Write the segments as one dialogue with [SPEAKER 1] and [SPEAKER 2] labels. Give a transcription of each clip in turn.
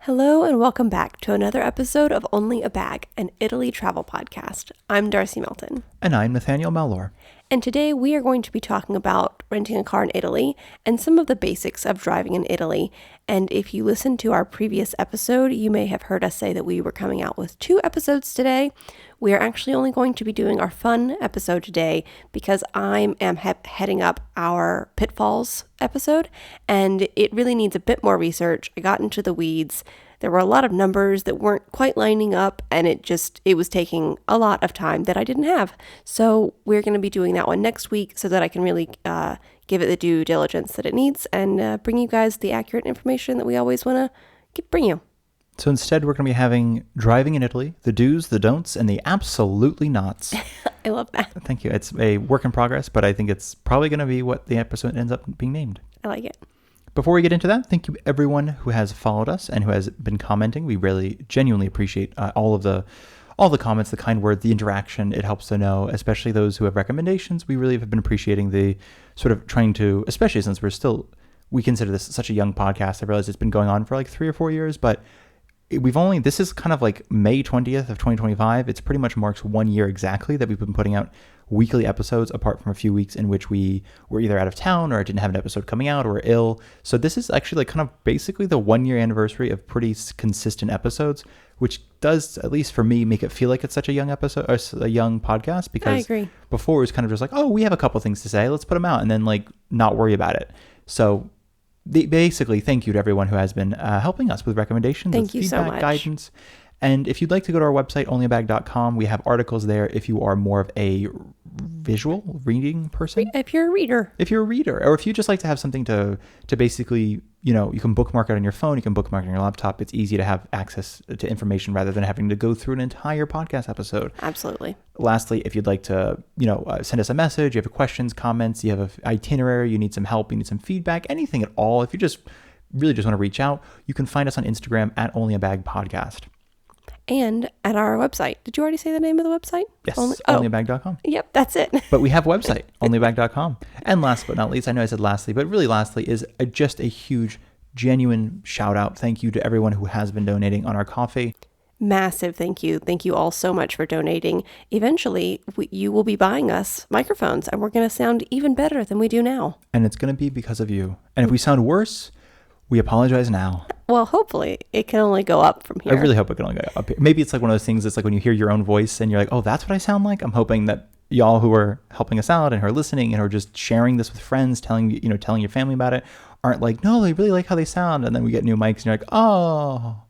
[SPEAKER 1] Hello and welcome back to another episode of Only a Bag, an Italy travel podcast. I'm Darcy Melton.
[SPEAKER 2] And I'm Nathaniel Malor.
[SPEAKER 1] And today we are going to be talking about renting a car in Italy and some of the basics of driving in Italy. And if you listened to our previous episode, you may have heard us say that we were coming out with 2 episodes today. We are actually only going to be doing our fun episode today because I am heading up our pitfalls episode, and it really needs a bit more research. I got into the weeds. There were a lot of numbers that weren't quite lining up, and it was taking a lot of time that I didn't have. So we're going to be doing that one next week so that I can really give it the due diligence that it needs and bring you guys the accurate information that we always want to bring you.
[SPEAKER 2] So instead, we're going to be having driving in Italy, the do's, the don'ts, and the absolutely nots.
[SPEAKER 1] I love that.
[SPEAKER 2] Thank you. It's a work in progress, but I think it's probably going to be what the episode ends up being named.
[SPEAKER 1] I like it.
[SPEAKER 2] Before we get into that, thank you everyone who has followed us and who has been commenting. We really genuinely appreciate all the comments, the kind words, the interaction. It helps to know, especially those who have recommendations. We really have been appreciating the sort of trying to, especially since we consider this such a young podcast. I realize it's been going on for like 3 or 4 years, but this is kind of like May 20th of 2025. It's pretty much marks 1 year exactly that we've been putting out weekly episodes, apart from a few weeks in which we were either out of town or didn't have an episode coming out or were ill. So this is actually like kind of basically the 1 year anniversary of pretty consistent episodes, which does, at least for me, make it feel like it's such a young episode or a young podcast, because
[SPEAKER 1] I agree.
[SPEAKER 2] Before it was kind of just like, oh, we have a couple things to say, let's put them out, and then like not worry about it. So basically, thank you to everyone who has been helping us with recommendations,
[SPEAKER 1] thank you
[SPEAKER 2] feedback,
[SPEAKER 1] so much.
[SPEAKER 2] Guidance. And if you'd like to go to our website, onlyabag.com, we have articles there if you are more of a visual reading person.
[SPEAKER 1] If you're a reader.
[SPEAKER 2] Or if you just like to have something to basically, you can bookmark it on your phone, you can bookmark it on your laptop. It's easy to have access to information rather than having to go through an entire podcast episode.
[SPEAKER 1] Absolutely.
[SPEAKER 2] Lastly, if you'd like to, send us a message, you have questions, comments, you have an itinerary, you need some help, you need some feedback, anything at all. If you just really just want to reach out, you can find us on Instagram at onlyabagpodcast.
[SPEAKER 1] And at our website. Did you already say the name of the website?
[SPEAKER 2] Yes, onlyabag.com.
[SPEAKER 1] Yep, that's it.
[SPEAKER 2] But we have a website, onlyabag.com. And last but not least, I know I said lastly, but really lastly is just a huge, genuine shout out. Thank you to everyone who has been donating on our coffee.
[SPEAKER 1] Massive thank you. Thank you all so much for donating. Eventually, you will be buying us microphones, and we're going to sound even better than we do now.
[SPEAKER 2] And it's going to be because of you. And if we sound worse, we apologize now.
[SPEAKER 1] Well, hopefully it can only go up from here.
[SPEAKER 2] I really hope it can only go up here. Maybe it's like one of those things that's like when you hear your own voice and you're like, oh, that's what I sound like. I'm hoping that y'all who are helping us out and who are listening and who are just sharing this with friends, telling your family about it, aren't like, no, they really like how they sound. And then we get new mics and you're like, oh,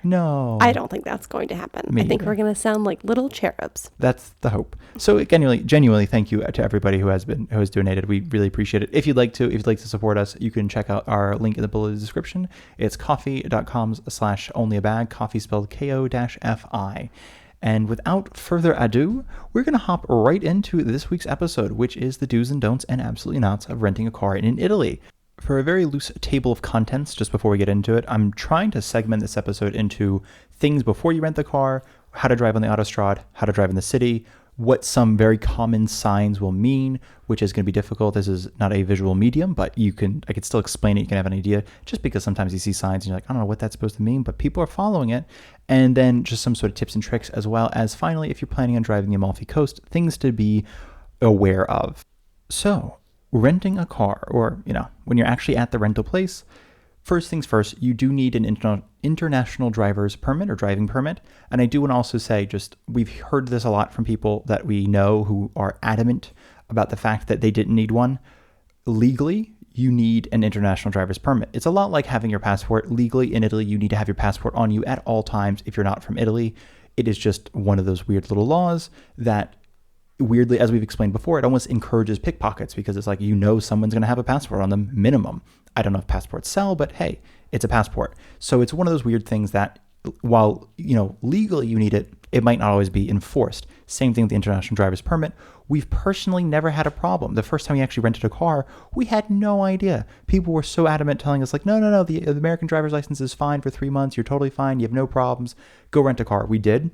[SPEAKER 2] no.
[SPEAKER 1] I don't think that's going to happen. I think we're going to sound like little cherubs.
[SPEAKER 2] That's the hope. So again, genuinely thank you to everybody who has donated. We really appreciate it. If you'd like to support us, you can check out our link in the below description. It's coffee.com/onlyabag, coffee spelled KO-FI. And without further ado, we're going to hop right into this week's episode, which is the do's and don'ts and absolutely nots of renting a car in Italy. For a very loose table of contents, just before we get into it, I'm trying to segment this episode into things before you rent the car, how to drive on the autostrade, how to drive in the city, what some very common signs will mean, which is going to be difficult. This is not a visual medium, but I could still explain it. You can have an idea, just because sometimes you see signs and you're like, I don't know what that's supposed to mean, but people are following it. And then just some sort of tips and tricks, as well as finally, if you're planning on driving the Amalfi Coast, things to be aware of. So, renting a car, or, when you're actually at the rental place, first things first, you do need an international driver's permit or driving permit. And I do want to also say, we've heard this a lot from people that we know who are adamant about the fact that they didn't need one. Legally, you need an international driver's permit. It's a lot like having your passport. Legally, in Italy, you need to have your passport on you at all times if you're not from Italy. It is just one of those weird little laws that, weirdly, as we've explained before, it almost encourages pickpockets, because it's like, someone's going to have a passport on them, minimum. I don't know if passports sell, but hey, it's a passport. So it's one of those weird things that, while, legally you need it, it might not always be enforced. Same thing with the international driver's permit. We've personally never had a problem. The first time we actually rented a car, we had no idea. People were so adamant, telling us like, no, the American driver's license is fine for 3 months. You're totally fine. You have no problems. Go rent a car. We did.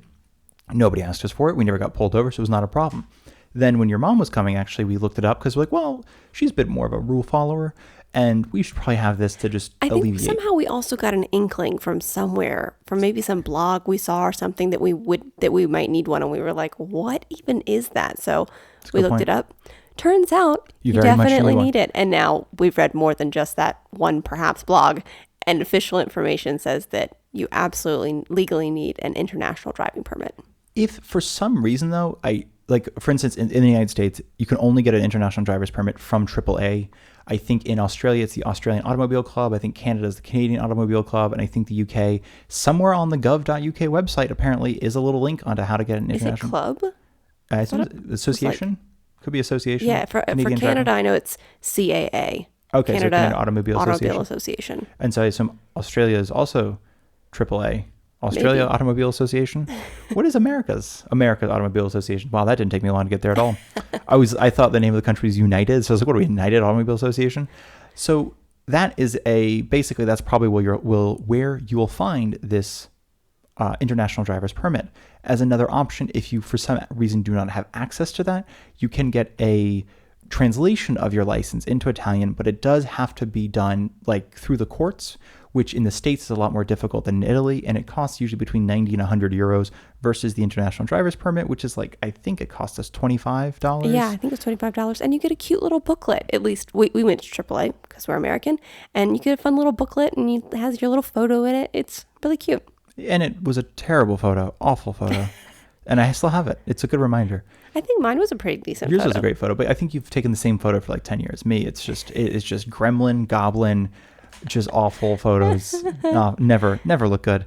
[SPEAKER 2] Nobody asked us for it. We never got pulled over, so it was not a problem. Then when your mom was coming, actually, we looked it up because we're like, well, she's a bit more of a rule follower. And we should probably have this to just
[SPEAKER 1] I think
[SPEAKER 2] alleviate.
[SPEAKER 1] somehow we also got an inkling from somewhere, from maybe some blog we saw or something that we might need one, and we were like, "What even is that?" So we looked it up. Turns out you
[SPEAKER 2] very much
[SPEAKER 1] definitely
[SPEAKER 2] need
[SPEAKER 1] need it, and now we've read more than just that one perhaps blog. And official information says that you absolutely legally need an international driving permit.
[SPEAKER 2] If for some reason though, for instance, in the United States, you can only get an international driver's permit from AAA. I think in Australia, it's the Australian Automobile Club. I think Canada is the Canadian Automobile Club. And I think the UK, somewhere on the gov.uk website, apparently is a little link onto how to get an international.
[SPEAKER 1] Is it club?
[SPEAKER 2] Association? Could be association.
[SPEAKER 1] Yeah, for Canada, I know it's CAA.
[SPEAKER 2] Okay,
[SPEAKER 1] Canada
[SPEAKER 2] so Canada Automobile
[SPEAKER 1] Association.
[SPEAKER 2] And so I assume Australia is also AAA. Australia
[SPEAKER 1] Maybe.
[SPEAKER 2] Automobile Association. What is America's Automobile Association? Wow, that didn't take me long to get there at all. I thought the name of the country was United, so I was like, what are we, United Automobile Association? So that is basically that's probably where you will find this international driver's permit. As another option, if you for some reason do not have access to that, you can get a translation of your license into Italian, but it does have to be done like through the courts, which in the States is a lot more difficult than in Italy, and it costs usually between 90 and 100 euros versus the international driver's permit, which is I think it cost us $25.
[SPEAKER 1] Yeah, I think it's $25, and you get a cute little booklet. At least we went to AAA because we're American, and you get a fun little booklet, and it has your little photo in it. It's really cute.
[SPEAKER 2] And it was a terrible photo, awful photo, and I still have it. It's a good reminder.
[SPEAKER 1] I think mine was a pretty decent
[SPEAKER 2] Yours
[SPEAKER 1] photo.
[SPEAKER 2] was a great photo, but I think you've taken the same photo for 10 years. Me, it's just gremlin, goblin, just awful photos. No, never look good.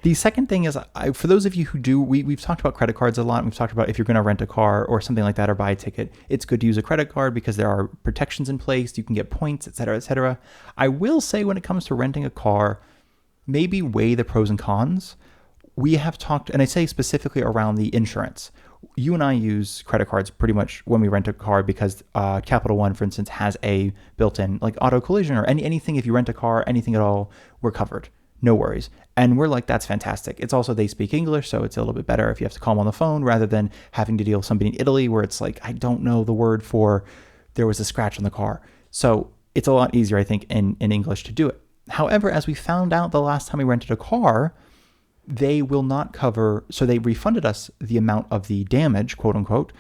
[SPEAKER 2] The second thing is, for those of you who do, we've talked about credit cards a lot. We've talked about if you're going to rent a car or something like that or buy a ticket, it's good to use a credit card because there are protections in place. You can get points, et cetera, et cetera. I will say when it comes to renting a car, maybe weigh the pros and cons. We have talked, and I say specifically around the insurance. You and I use credit cards pretty much when we rent a car because Capital One, for instance, has a built-in auto collision or anything. If you rent a car, anything at all, we're covered. No worries. And we're like, that's fantastic. It's also, they speak English, so it's a little bit better if you have to call them on the phone rather than having to deal with somebody in Italy where it's I don't know the word for there was a scratch on the car. So it's a lot easier, I think, in English to do it. However, as we found out the last time we rented a car, they will not cover, so they refunded us the amount of the damage, quote unquote.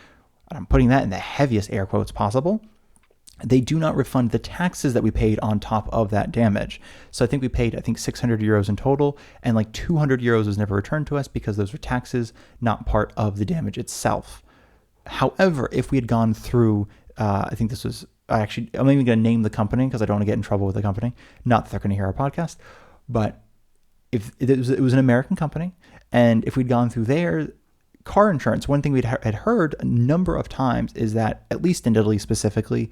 [SPEAKER 2] I'm putting that in the heaviest air quotes possible. They do not refund the taxes that we paid on top of that damage. So I think we paid, 600 euros in total, and 200 euros was never returned to us because those were taxes, not part of the damage itself. However, if we had gone through, I think this was, I'm even going to name the company because I don't want to get in trouble with the company. Not that they're going to hear our podcast, but if it was an American company, and if we'd gone through their car insurance, one thing we had heard a number of times is that, at least in Italy specifically,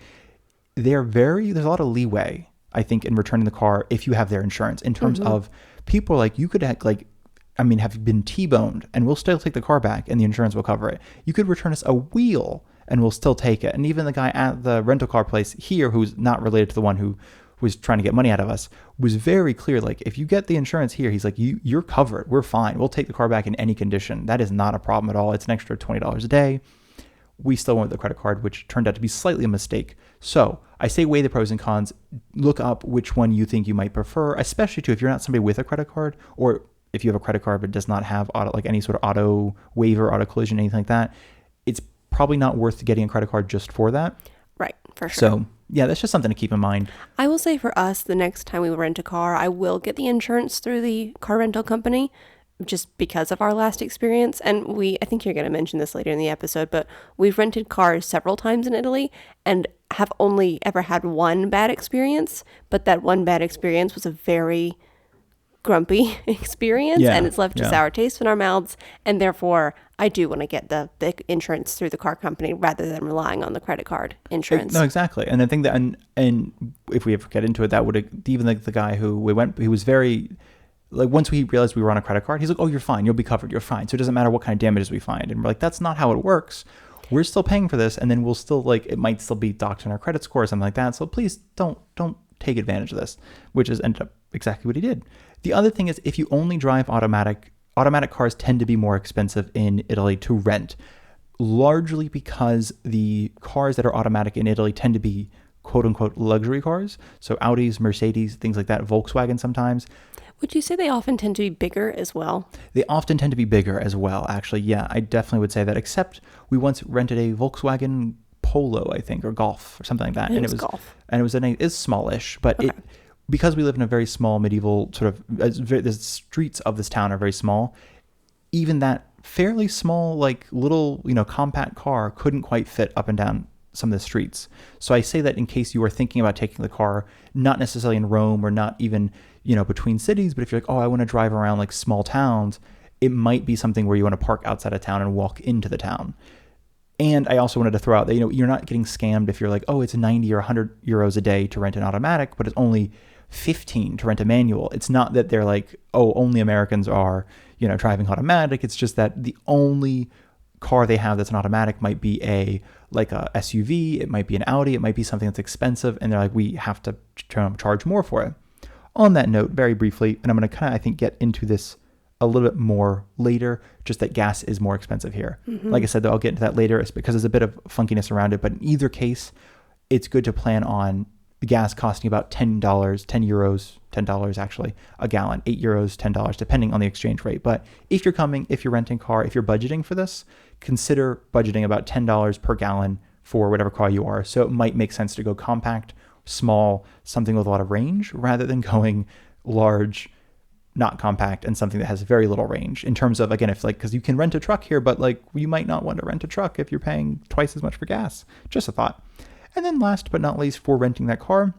[SPEAKER 2] there's a lot of leeway, I think, in returning the car if you have their insurance, in terms of people you could have been T-boned and we'll still take the car back and the insurance will cover it. You could return us a wheel and we'll still take it. And even the guy at the rental car place here, who's not related to the one who was trying to get money out of us, was very clear. If you get the insurance here, he's like, you're covered. We're fine. We'll take the car back in any condition. That is not a problem at all. It's an extra $20 a day. We still went with the credit card, which turned out to be slightly a mistake. So I say weigh the pros and cons. Look up which one you think you might prefer, especially if you're not somebody with a credit card, or if you have a credit card but does not have any sort of auto waiver, auto collision, anything like that. It's probably not worth getting a credit card just for that.
[SPEAKER 1] Right, for sure.
[SPEAKER 2] So yeah, that's just something to keep in mind.
[SPEAKER 1] I will say for us, the next time we rent a car, I will get the insurance through the car rental company just because of our last experience. And I think you're going to mention this later in the episode, but we've rented cars several times in Italy and have only ever had one bad experience. But that one bad experience was a very grumpy experience, and it's left a sour taste in our mouths. And therefore, I do want to get the insurance through the car company rather than relying on the credit card insurance.
[SPEAKER 2] No, exactly. And I think that, and if we ever get into it, that would even the guy who we went, he was very, once we realized we were on a credit card, he's like, oh, you're fine. You'll be covered. You're fine. So it doesn't matter what kind of damages we find. And we're like, that's not how it works. We're still paying for this. And then we'll still it might still be docked on our credit score or something like that. So please don't take advantage of this, which has ended up exactly what he did. The other thing is, if you only drive automatic cars tend to be more expensive in Italy to rent, largely because the cars that are automatic in Italy tend to be quote unquote luxury cars. So Audis, Mercedes, things like that, Volkswagen sometimes.
[SPEAKER 1] Would you say they often tend to be bigger as well?
[SPEAKER 2] They often tend to be bigger as well, actually. Yeah, I definitely would say that, except we once rented a Volkswagen Polo, I think, or Golf or something like that.
[SPEAKER 1] And it was Golf.
[SPEAKER 2] And it's smallish, but
[SPEAKER 1] Okay.
[SPEAKER 2] Because we live in a very small medieval sort of, the streets of this town are very small, even that fairly small, like little, compact car couldn't quite fit up and down some of the streets. So I say that in case you are thinking about taking the car, not necessarily in Rome or not even, between cities, but if you're like, oh, I want to drive around like small towns, it might be something where you want to park outside of town and walk into the town. And I also wanted to throw out that, you're not getting scammed if you're like, oh, it's 90 or 100 euros a day to rent an automatic, but it's only 15 to rent a manual. It's not that they're like, oh, only Americans are, driving automatic. It's just that the only car they have that's an automatic might be a SUV. It might be an Audi. It might be something that's expensive. And they're like, we have to charge more for it. On that note, very briefly, and I'm going to kind of, I think, get into this a little bit more later, just that gas is more expensive here. Mm-hmm. Like I said, though, I'll get into that later. It's because there's a bit of funkiness around it. But in either case, it's good to plan on the gas costing about $10 actually, a gallon, €8, $10, depending on the exchange rate. But if you're renting a car, if you're budgeting for this, consider budgeting about $10 per gallon for whatever car you are. So it might make sense to go compact, small, something with a lot of range, rather than going large, not compact, and something that has very little range in terms of, again, because you can rent a truck here, but you might not want to rent a truck if you're paying twice as much for gas. Just a thought. And then last but not least, for renting that car,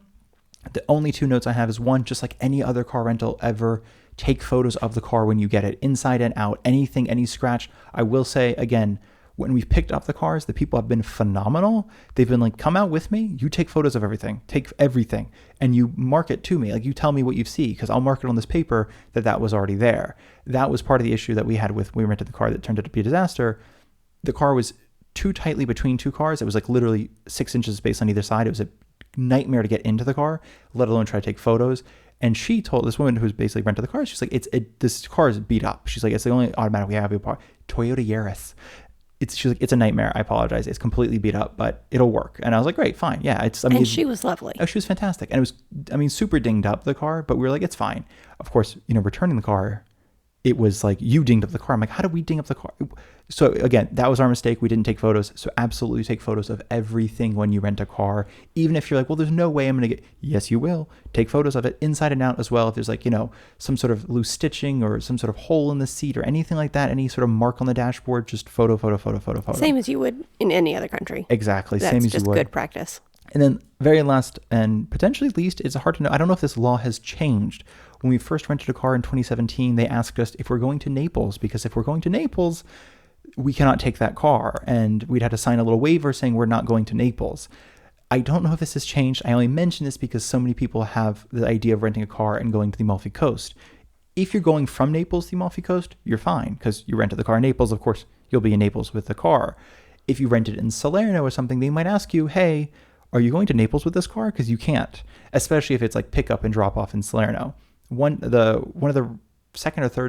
[SPEAKER 2] the only two notes I have is one, just like any other car rental ever, take photos of the car when you get it, inside and out, anything, any scratch. I will say, again, when we've picked up the cars, the people have been phenomenal. They've been like, come out with me. You take photos of everything, and you mark it to me. Like, you tell me what you see, because I'll mark it on this paper that was already there. That was part of the issue that we had when we rented the car that turned out to be a disaster. The car was too tightly between two cars. It was like literally 6 inches of space on either side. It was a nightmare to get into the car, let alone try to take photos. And she told this woman who's basically rented the car, she's like, this car is beat up. She's like, it's the only automatic we have. Toyota Yaris. She's like, it's a nightmare. I apologize. It's completely beat up, but it'll work. And I was like, great, fine. Yeah.
[SPEAKER 1] And she was lovely.
[SPEAKER 2] Oh, she was fantastic. And it was, super dinged up, the car, but we were like, it's fine. Of course, returning the car, it was like, you dinged up the car. I'm like, how did we ding up the car? So again, that was our mistake. We didn't take photos. So absolutely take photos of everything when you rent a car. Even if you're like, well, there's no way I'm going to yes, you will. Take photos of it inside and out as well. If there's some sort of loose stitching or some sort of hole in the seat or anything like that, any sort of mark on the dashboard, just photo.
[SPEAKER 1] Same as you would in any other country.
[SPEAKER 2] Exactly.
[SPEAKER 1] That's
[SPEAKER 2] same as you
[SPEAKER 1] just
[SPEAKER 2] would.
[SPEAKER 1] Good practice.
[SPEAKER 2] And then very last and potentially least, it's hard to know. I don't know if this law has changed. When we first rented a car in 2017, they asked us if we're going to Naples, because if we're going to Naples, we cannot take that car. And we'd had to sign a little waiver saying we're not going to Naples. I don't know if this has changed. I only mention this because so many people have the idea of renting a car and going to the Amalfi Coast. If you're going from Naples to the Amalfi Coast, you're fine, because you rented the car in Naples. Of course, you'll be in Naples with the car. If you rented in Salerno or something, they might ask you, hey, are you going to Naples with this car? Because you can't, especially if it's like pick up and drop off in Salerno. One of the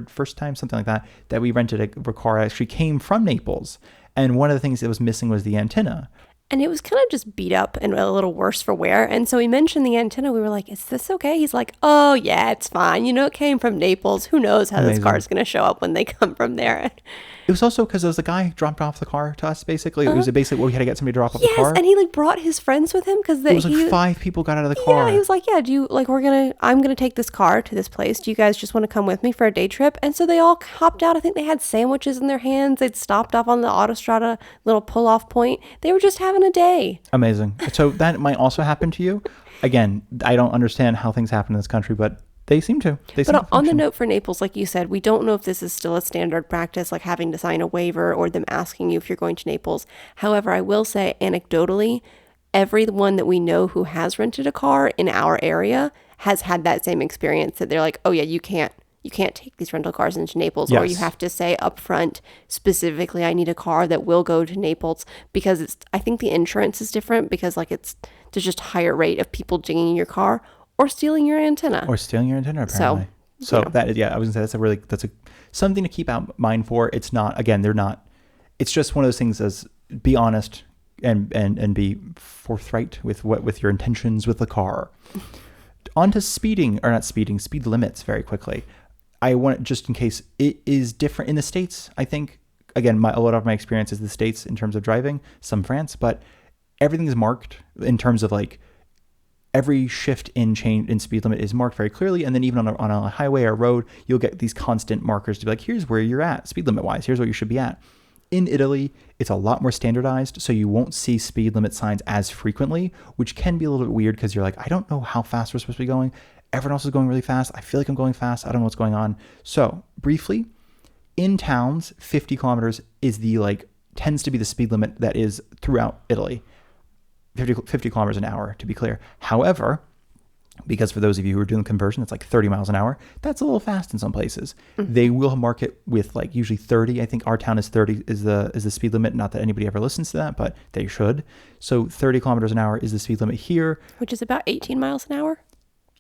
[SPEAKER 2] first time, something like that we rented a car actually came from Naples. And one of the things that was missing was the antenna.
[SPEAKER 1] And it was kind of just beat up and a little worse for wear. And so he mentioned the antenna. We were like, is this okay? He's like, oh, yeah, it's fine. It came from Naples. Who knows how this car is going to show up when they come from there.
[SPEAKER 2] It was also because there was a guy dropped off the car to us, basically. It was basically where we had to get somebody to drop off the car.
[SPEAKER 1] Yes, and he brought his friends with him because
[SPEAKER 2] it was like 5 people got out of the car.
[SPEAKER 1] Yeah, he was like, yeah, I'm going to take this car to this place. Do you guys just want to come with me for a day trip? And so they all hopped out. I think they had sandwiches in their hands. They'd stopped off on the Autostrada little pull-off point. They were just having a day.
[SPEAKER 2] Amazing. So that might also happen to you. Again, I don't understand how things happen in this country, but they seem to.
[SPEAKER 1] But on the note for Naples, like you said, we don't know if this is still a standard practice, like having to sign a waiver or them asking you if you're going to Naples. However, I will say anecdotally, everyone that we know who has rented a car in our area has had that same experience, that they're like, oh yeah, you can't take these rental cars into Naples. Yes. Or you have to say up front, specifically, I need a car that will go to Naples, because I think the insurance is different, because there's just higher rate of people dinging your car or stealing your antenna.
[SPEAKER 2] Apparently. So that is, I was gonna say that's something to keep out mind for. It's not, again, it's just one of those things, as be honest, and be forthright with your intentions with the car. On to speeding, or not speeding, speed limits very quickly. I want, just in case it is different in the States, I think, again, a lot of my experience is the States in terms of driving, some France, but everything is marked in terms of like every shift in change in speed limit is marked very clearly. And then even on a highway or road, you'll get these constant markers to be like, here's where you're at speed limit wise. Here's what you should be at. In Italy, it's a lot more standardized, so you won't see speed limit signs as frequently, which can be a little bit weird because you're like, I don't know how fast we're supposed to be going. Everyone else is going really fast. I feel like I'm going fast. I don't know what's going on. So briefly, in towns, 50 kilometers is tends to be the speed limit that is throughout Italy. 50 kilometers an hour, to be clear. However, because for those of you who are doing the conversion, it's like 30 miles an hour. That's a little fast in some places. Mm-hmm. They will mark it with like usually 30. I think our town is 30 is the speed limit. Not that anybody ever listens to that, but they should. So 30 kilometers an hour is the speed limit here.
[SPEAKER 1] Which is about 18 miles an hour?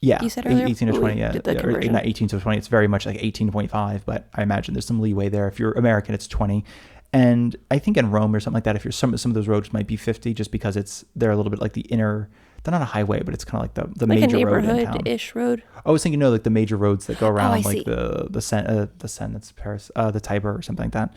[SPEAKER 2] Yeah.
[SPEAKER 1] You said earlier?
[SPEAKER 2] 18 to 20, yeah.
[SPEAKER 1] Or
[SPEAKER 2] not 18 to 20. It's very much like 18.5, but I imagine there's some leeway there. If you're American, it's 20. And I think in Rome or something like that, if you're some of those roads might be 50 just because they're a little bit like the inner, they're not a highway, but it's kind of like the
[SPEAKER 1] like
[SPEAKER 2] major road in town.
[SPEAKER 1] Like a neighborhood-ish road?
[SPEAKER 2] I was thinking, no, like the major roads that go around,
[SPEAKER 1] like
[SPEAKER 2] the Seine, that's Paris, the Tiber or something like that.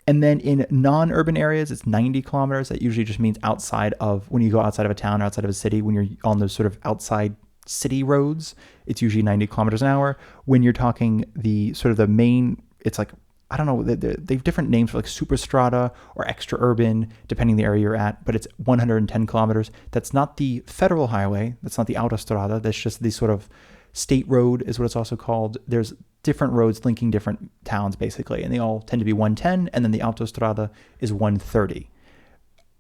[SPEAKER 2] And then in non-urban areas, it's 90 kilometers. That usually just means outside of, when you go outside of a town or outside of a city, when you're on those sort of outside city roads, it's usually 90 kilometers an hour. When you're talking the sort of the main, it's like, I don't know, they have different names for like superstrada or extra urban, depending the area you're at, but it's 110 kilometers. That's not the federal highway. That's not the autostrada. That's just the sort of state road is what it's also called. There's different roads linking different towns basically, and they all tend to be 110, and then the autostrada is 130.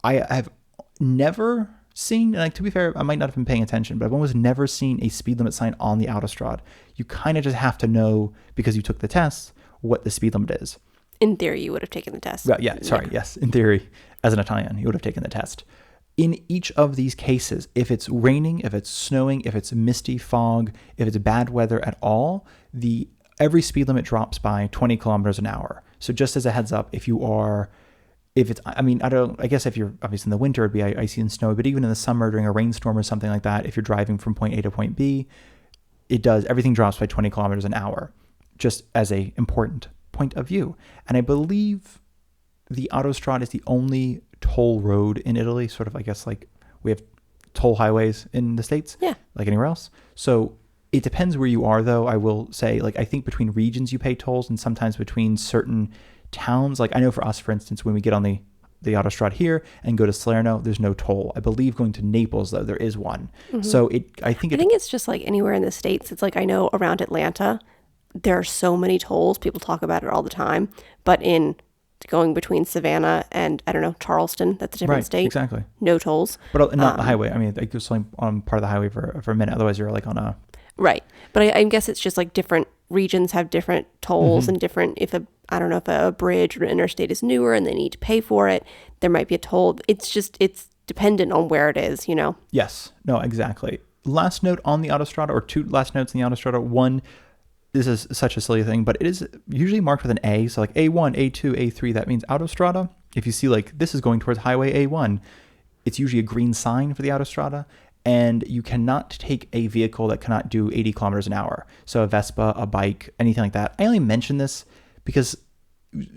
[SPEAKER 2] I have never seen, and like, to be fair, I might not have been paying attention, but I've almost never seen a speed limit sign on the autostrada. You kind of just have to know, because you took the test, what the speed limit is.
[SPEAKER 1] In theory, you would have taken the test.
[SPEAKER 2] Well, yes. In theory, as an Italian, you would have taken the test. In each of these cases, if it's raining, if it's snowing, if it's misty fog, if it's bad weather at all, every speed limit drops by 20 kilometers an hour. So just as a heads up, I guess if you're obviously in the winter, it'd be icy and snowy, but even in the summer during a rainstorm or something like that, if you're driving from point A to point B, everything drops by 20 kilometers an hour, just as a important point of view. And I believe the autostrada is the only toll road in Italy, sort of, I guess, like we have toll highways in the States, like anywhere else. So it depends where you are, though. I will say, like, I think between regions you pay tolls, and sometimes between certain towns. Like, I know for us, for instance, when we get on the autostrada here and go to Salerno, there's no toll. I believe going to Naples, though, there is one. Mm-hmm. So I think it's just
[SPEAKER 1] like anywhere in the States. It's like, I know around Atlanta, there are so many tolls. People talk about it all the time. But in going between Savannah and, I don't know, Charleston, that's a different state.
[SPEAKER 2] Exactly.
[SPEAKER 1] No tolls.
[SPEAKER 2] But not the highway. I mean, you're still on part of the highway for a minute. Otherwise, you're like on a...
[SPEAKER 1] Right. But I guess it's just like different regions have different tolls, mm-hmm. and different, if a bridge or an interstate is newer and they need to pay for it, there might be a toll. It's dependent on where it is, you know?
[SPEAKER 2] Yes. No, exactly. Last note on the autostrada, or two last notes in the autostrada. One, this is such a silly thing, but it is usually marked with an A. So like A1, A2, A3, that means autostrada. If you see like this is going towards highway A1, it's usually a green sign for the autostrada. And you cannot take a vehicle that cannot do 80 kilometers an hour. So a Vespa, a bike, anything like that. I only mention this because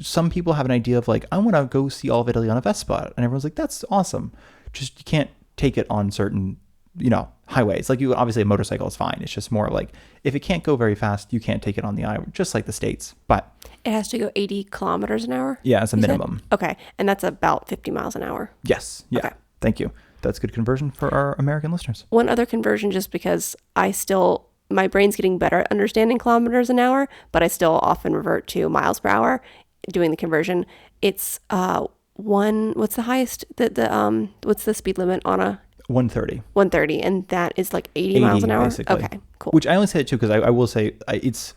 [SPEAKER 2] some people have an idea of like, I want to go see all of Italy on a Vespa. And everyone's like, that's awesome. Just you can't take it on certain, highways. Like, you obviously a motorcycle is fine. It's just more like, if it can't go very fast, you can't take it on the highway, just like the States. But
[SPEAKER 1] it has to go 80 kilometers an hour?
[SPEAKER 2] Yeah, as a minimum.
[SPEAKER 1] Okay. And that's about 50 miles an hour?
[SPEAKER 2] Yes. Yeah. Okay. Thank you. That's good conversion for our American listeners.
[SPEAKER 1] One other conversion, just because my brain's getting better at understanding kilometers an hour, but I still often revert to miles per hour doing the conversion. It's what's the highest, what's the speed limit on a...
[SPEAKER 2] 130.
[SPEAKER 1] 130, and that is like 80 miles an hour?
[SPEAKER 2] Basically.
[SPEAKER 1] Okay, cool.
[SPEAKER 2] Which I only say it too because I will say it's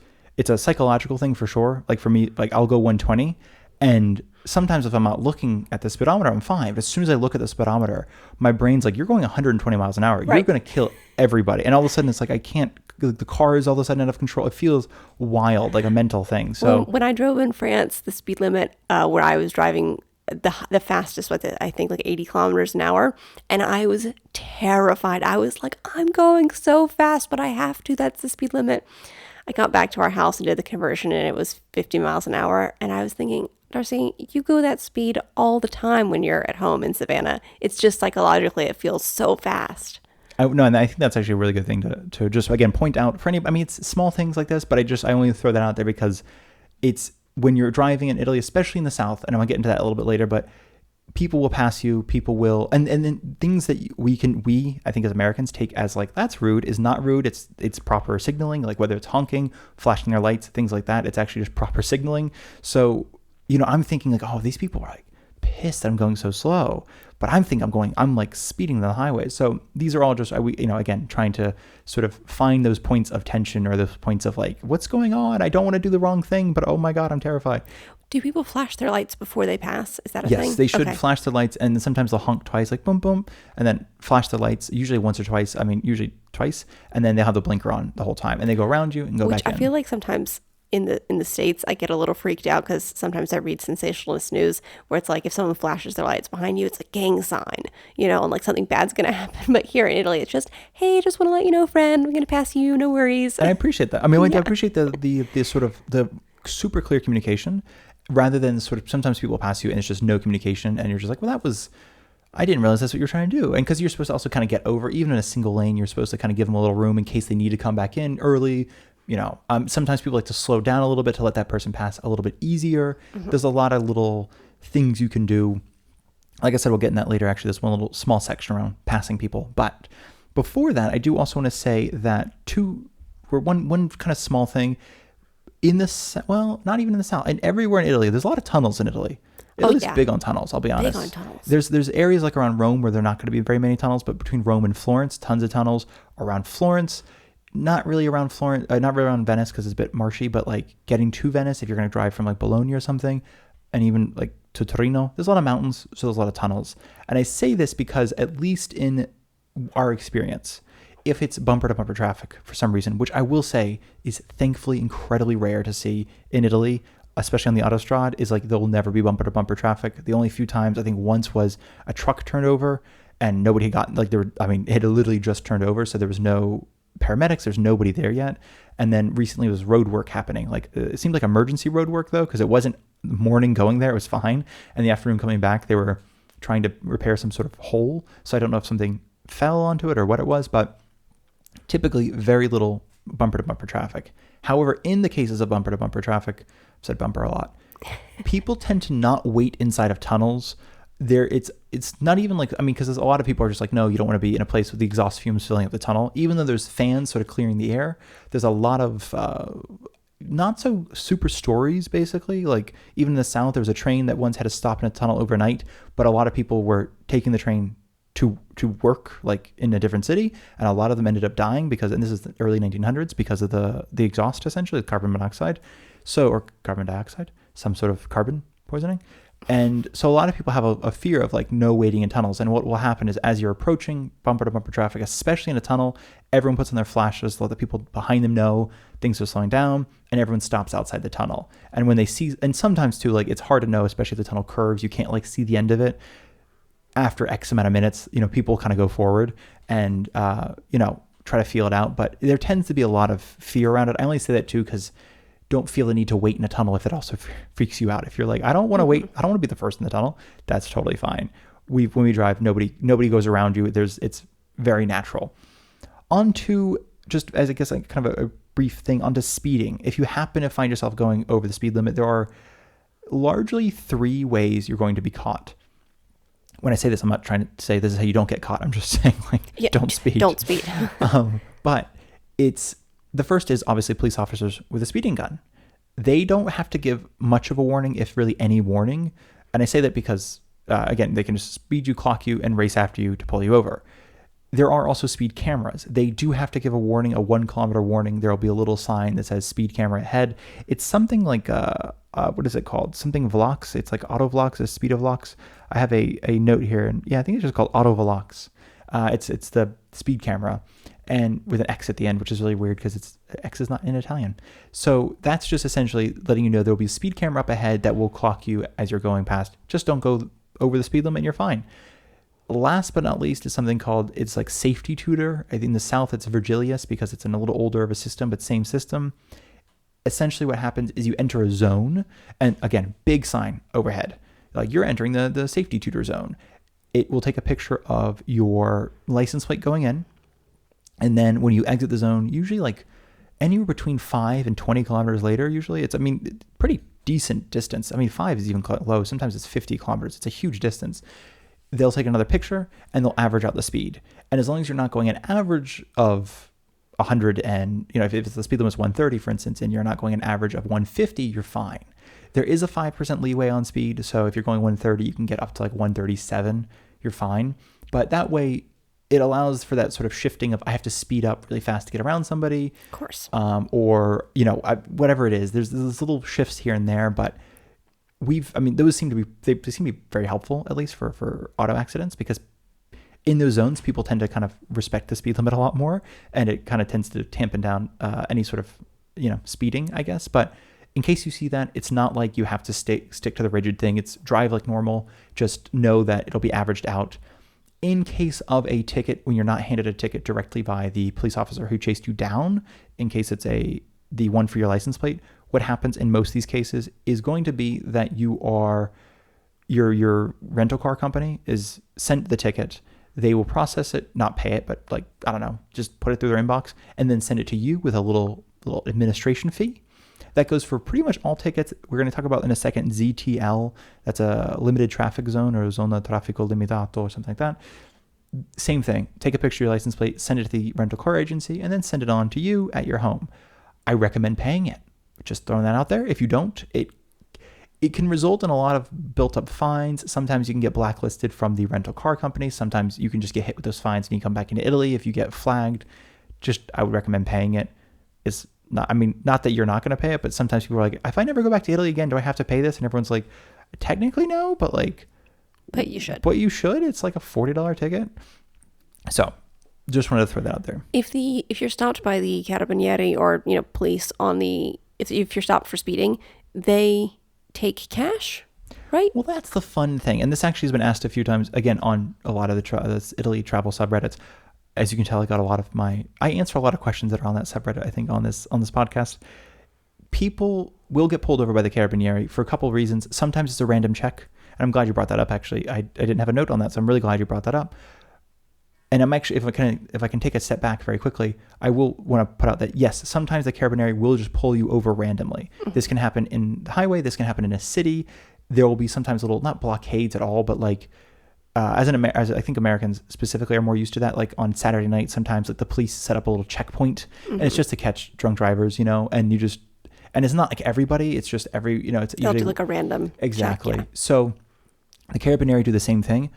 [SPEAKER 2] a psychological thing for sure. Like for me, like I'll go 120, and sometimes if I'm not looking at the speedometer, I'm fine. But as soon as I look at the speedometer, my brain's like, you're going 120 miles an hour. Right. You're going to kill everybody. And all of a sudden it's like, I can't, the car is all of a sudden out of control. It feels wild, like a mental thing. So
[SPEAKER 1] when I drove in France, the speed limit where I was driving the fastest with it, I think like 80 kilometers an hour. And I was terrified. I was like, I'm going so fast, but I have to. That's the speed limit. I got back to our house and did the conversion, and it was 50 miles an hour. And I was thinking, Darcy, you go that speed all the time when you're at home in Savannah. It's just psychologically, it feels so fast.
[SPEAKER 2] No, and I think that's actually a really good thing to just, again, point out for any, I mean, it's small things like this, but I only throw that out there because it's when you're driving in Italy, especially in the South, and I'm going to get into that a little bit later, but people will pass you, people will, and then things that we, I think as Americans take as like, that's rude is not rude. It's proper signaling, like whether it's honking, flashing their lights, things like that. It's actually just proper signaling. So, I'm thinking like, oh, these people are like pissed that I'm going so slow, but I'm like speeding down the highway. So these are all just, again, trying to sort of find those points of tension or those points of like, what's going on? I don't want to do the wrong thing, but oh my God, I'm terrified.
[SPEAKER 1] Do people flash their lights before they pass? Is that a thing?
[SPEAKER 2] Yes, they should flash their lights, and sometimes they'll honk twice, like boom, boom, and then flash their lights, usually once or twice. Usually twice, and then they have the blinker on the whole time, and they go around you and go back in.
[SPEAKER 1] I feel like sometimes in the States, I get a little freaked out because sometimes I read sensationalist news where it's like if someone flashes their lights behind you, it's a gang sign, and like something bad's going to happen. But here in Italy, it's just, hey, just want to let you know, friend, I'm going to pass you, no worries.
[SPEAKER 2] And I appreciate that. I appreciate the sort of the super clear communication rather than sort of sometimes people pass you and it's just no communication and you're just like, well, I didn't realize that's what you're trying to do. And because you're supposed to also kind of get over, even in a single lane, you're supposed to kind of give them a little room in case they need to come back in early. Sometimes people like to slow down a little bit to let that person pass a little bit easier. Mm-hmm. There's a lot of little things you can do. Like I said, we'll get in that later. Actually, there's one little small section around passing people. But before that, I do also want to say that one kind of small thing not even in the South, and everywhere in Italy, there's a lot of tunnels in Italy. Italy's big on tunnels, I'll be honest.
[SPEAKER 1] Big on tunnels.
[SPEAKER 2] There's areas like around Rome where there are not going to be very many tunnels, but between Rome and Florence, tons of tunnels. Around Florence, not really around Venice because it's a bit marshy, but like getting to Venice, if you're going to drive from like Bologna or something, and even like to Torino, there's a lot of mountains, so there's a lot of tunnels. And I say this because at least in our experience, if it's bumper to bumper traffic for some reason, which I will say is thankfully incredibly rare to see in Italy, especially on the autostrade, is like there will never be bumper to bumper traffic. The only few times, I think once was a truck turned over and nobody had gotten, it had literally just turned over. So there was no paramedics, there's nobody there yet. And then recently it was road work happening. Like it seemed like emergency road work though, because it wasn't morning going there, it was fine. And the afternoon coming back, they were trying to repair some sort of hole. So I don't know if something fell onto it or what it was, but typically very little bumper to bumper traffic. However, in the cases of bumper to bumper traffic, I've said bumper a lot, people tend to not wait inside of tunnels. It's not even like, because a lot of people are just like, no, you don't want to be in a place with the exhaust fumes filling up the tunnel. Even though there's fans sort of clearing the air, there's a lot of not so super stories, basically. Like even in the South, there was a train that once had to stop in a tunnel overnight, but a lot of people were taking the train to work like in a different city, and a lot of them ended up dying because, and this is the early 1900s, because of the exhaust, essentially, the carbon monoxide, or carbon dioxide, some sort of carbon poisoning. And so a lot of people have a fear of like no waiting in tunnels. And what will happen is as you're approaching bumper to bumper traffic, especially in a tunnel, everyone puts on their flashes to let the people behind them know things are slowing down, and everyone stops outside the tunnel. And when they see, and sometimes too, like it's hard to know, especially if the tunnel curves, you can't like see the end of it. After X amount of minutes, people kind of go forward and, try to feel it out. But there tends to be a lot of fear around it. I only say that too because don't feel the need to wait in a tunnel if it also freaks you out. If you're like, I don't want to wait, I don't want to be the first in the tunnel, that's totally fine. When we drive, nobody goes around you. It's very natural. On to, just as I guess like kind of a brief thing, onto speeding. If you happen to find yourself going over the speed limit, there are largely 3 ways you're going to be caught. When I say this, I'm not trying to say this is how you don't get caught. I'm just saying don't speed.
[SPEAKER 1] Don't speed.
[SPEAKER 2] But the first is obviously police officers with a speeding gun. They don't have to give much of a warning, if really any warning. And I say that because, again, they can just speed you, clock you, and race after you to pull you over. There are also speed cameras. They do have to give a warning, a 1 kilometer warning. There'll be a little sign that says speed camera ahead. It's something like, what is it called? Something Velox. It's like Autovlox, a speed of Velox. I have a note here, and I think it's just called Autovlox. It's the speed camera. and with an X at the end, which is really weird because X is not in Italian. So that's just essentially letting you know there'll be a speed camera up ahead that will clock you as you're going past. Just don't go over the speed limit and you're fine. Last but not least is something called, it's like Safety Tutor. I think in the South it's Virgilius because it's a little older of a system, but same system. Essentially what happens is you enter a zone, and again, big sign overhead. Like you're entering the Safety Tutor zone. It will take a picture of your license plate going in. And then when you exit the zone, usually like anywhere between 5 and 20 kilometers later, usually it's pretty decent distance. 5 is even low. Sometimes it's 50 kilometers. It's a huge distance. They'll take another picture and they'll average out the speed. And as long as you're not going an average of 100 and, if the speed limit is 130, for instance, and you're not going an average of 150, you're fine. There is a 5% leeway on speed. So if you're going 130, you can get up to like 137. You're fine. But that way it allows for that sort of shifting of I have to speed up really fast to get around somebody.
[SPEAKER 1] Of course.
[SPEAKER 2] Or, whatever it is. There's little shifts here and there, but those seem to be very helpful, at least for auto accidents, because in those zones, people tend to kind of respect the speed limit a lot more, and it kind of tends to tampen down any sort of, speeding, I guess. But in case you see that, it's not like you have to stick to the rigid thing. It's drive like normal. Just know that it'll be averaged out. In case of a ticket, when you're not handed a ticket directly by the police officer who chased you down, in case it's the one for your license plate, what happens in most of these cases is going to be that your rental car company is sent the ticket. They will process it, not pay it, but just put it through their inbox and then send it to you with a little administration fee. That goes for pretty much all tickets. We're going to talk about in a second ZTL. That's a limited traffic zone or zona traffico limitato or something like that. Same thing. Take a picture of your license plate, send it to the rental car agency, and then send it on to you at your home. I recommend paying it. Just throwing that out there. If you don't, it can result in a lot of built up fines. Sometimes you can get blacklisted from the rental car company. Sometimes you can just get hit with those fines and you come back into Italy if you get flagged. I would recommend paying it. It's not that you're not going to pay it, but sometimes people are like, if I never go back to Italy again, do I have to pay this? And everyone's like, technically no, but
[SPEAKER 1] you should.
[SPEAKER 2] But you should. It's like a $40 ticket. So just wanted to throw that out there.
[SPEAKER 1] If you're stopped by the carabinieri or police if you're stopped for speeding, they take cash, right?
[SPEAKER 2] Well, that's the fun thing. And this actually has been asked a few times, again, on a lot of the Italy travel subreddits. As you can tell, I answer a lot of questions that are on that subreddit, I think, on this podcast. People will get pulled over by the carabinieri for a couple of reasons. Sometimes it's a random check. And I'm glad you brought that up, actually. I didn't have a note on that, so I'm really glad you brought that up. And I'm actually, if I can take a step back very quickly, I will want to put out that, yes, sometimes the carabinieri will just pull you over randomly. Mm-hmm. This can happen in the highway. This can happen in a city. There will be sometimes not blockades at all, but as I think Americans specifically are more used to that. Like on Saturday night, sometimes the police set up a little checkpoint, mm-hmm. and it's just to catch drunk drivers, and it's not like everybody. It's just it's
[SPEAKER 1] they'll usually do a random
[SPEAKER 2] exactly.
[SPEAKER 1] check, yeah.
[SPEAKER 2] So the carabinieri do the same thing.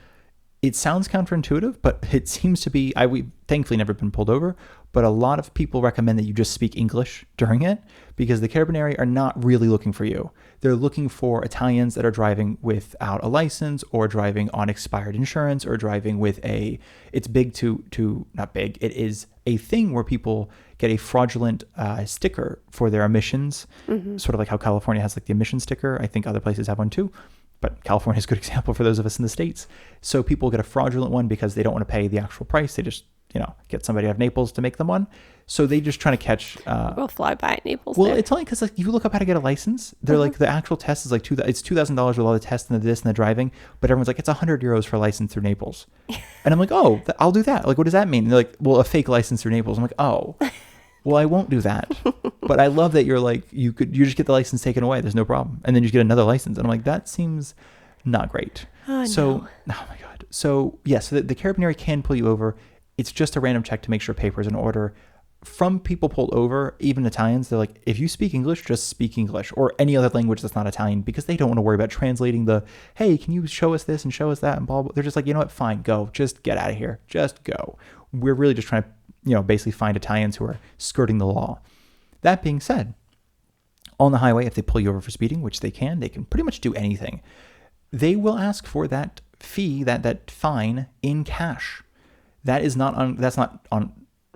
[SPEAKER 2] It sounds counterintuitive, but it seems to be, we've thankfully never been pulled over, but a lot of people recommend that you just speak English during it because the carabinieri are not really looking for you. They're looking for Italians that are driving without a license or driving on expired insurance or driving with it's big not big, it is a thing where people get a fraudulent sticker for their emissions, mm-hmm. sort of like how California has the emission sticker. I think other places have one too. But California is a good example for those of us in the States. So people get a fraudulent one because they don't want to pay the actual price. They just, get somebody out of Naples to make them one. So they just trying to catch.
[SPEAKER 1] We'll fly by at Naples.
[SPEAKER 2] Well, it's only because you look up how to get a license. They're
[SPEAKER 1] mm-hmm.
[SPEAKER 2] the actual test is it's $2,000 with all the tests and the this and the driving. But everyone's like, it's €100 for a license through Naples. And I'm like, oh, I'll do that. What does that mean? And they're like, well, a fake license through Naples. I'm like, oh. Well, I won't do that. But I love that you're you just get the license taken away. There's no problem. And then you just get another license. And I'm like, that seems not great.
[SPEAKER 1] Oh
[SPEAKER 2] my God. So yes, the carabinieri can pull you over. It's just a random check to make sure papers in order. From people pulled over, even Italians, they're like, if you speak English, just speak English or any other language that's not Italian, because they don't want to worry about translating hey, can you show us this and show us that and blah, blah. They're just like, you know what, fine, go. Just get out of here. Just go. We're really just trying to, basically find Italians who are skirting the law. That being said, on the highway, if they pull you over for speeding, which they can pretty much do anything. They will ask for that fee, that fine in cash. That's not on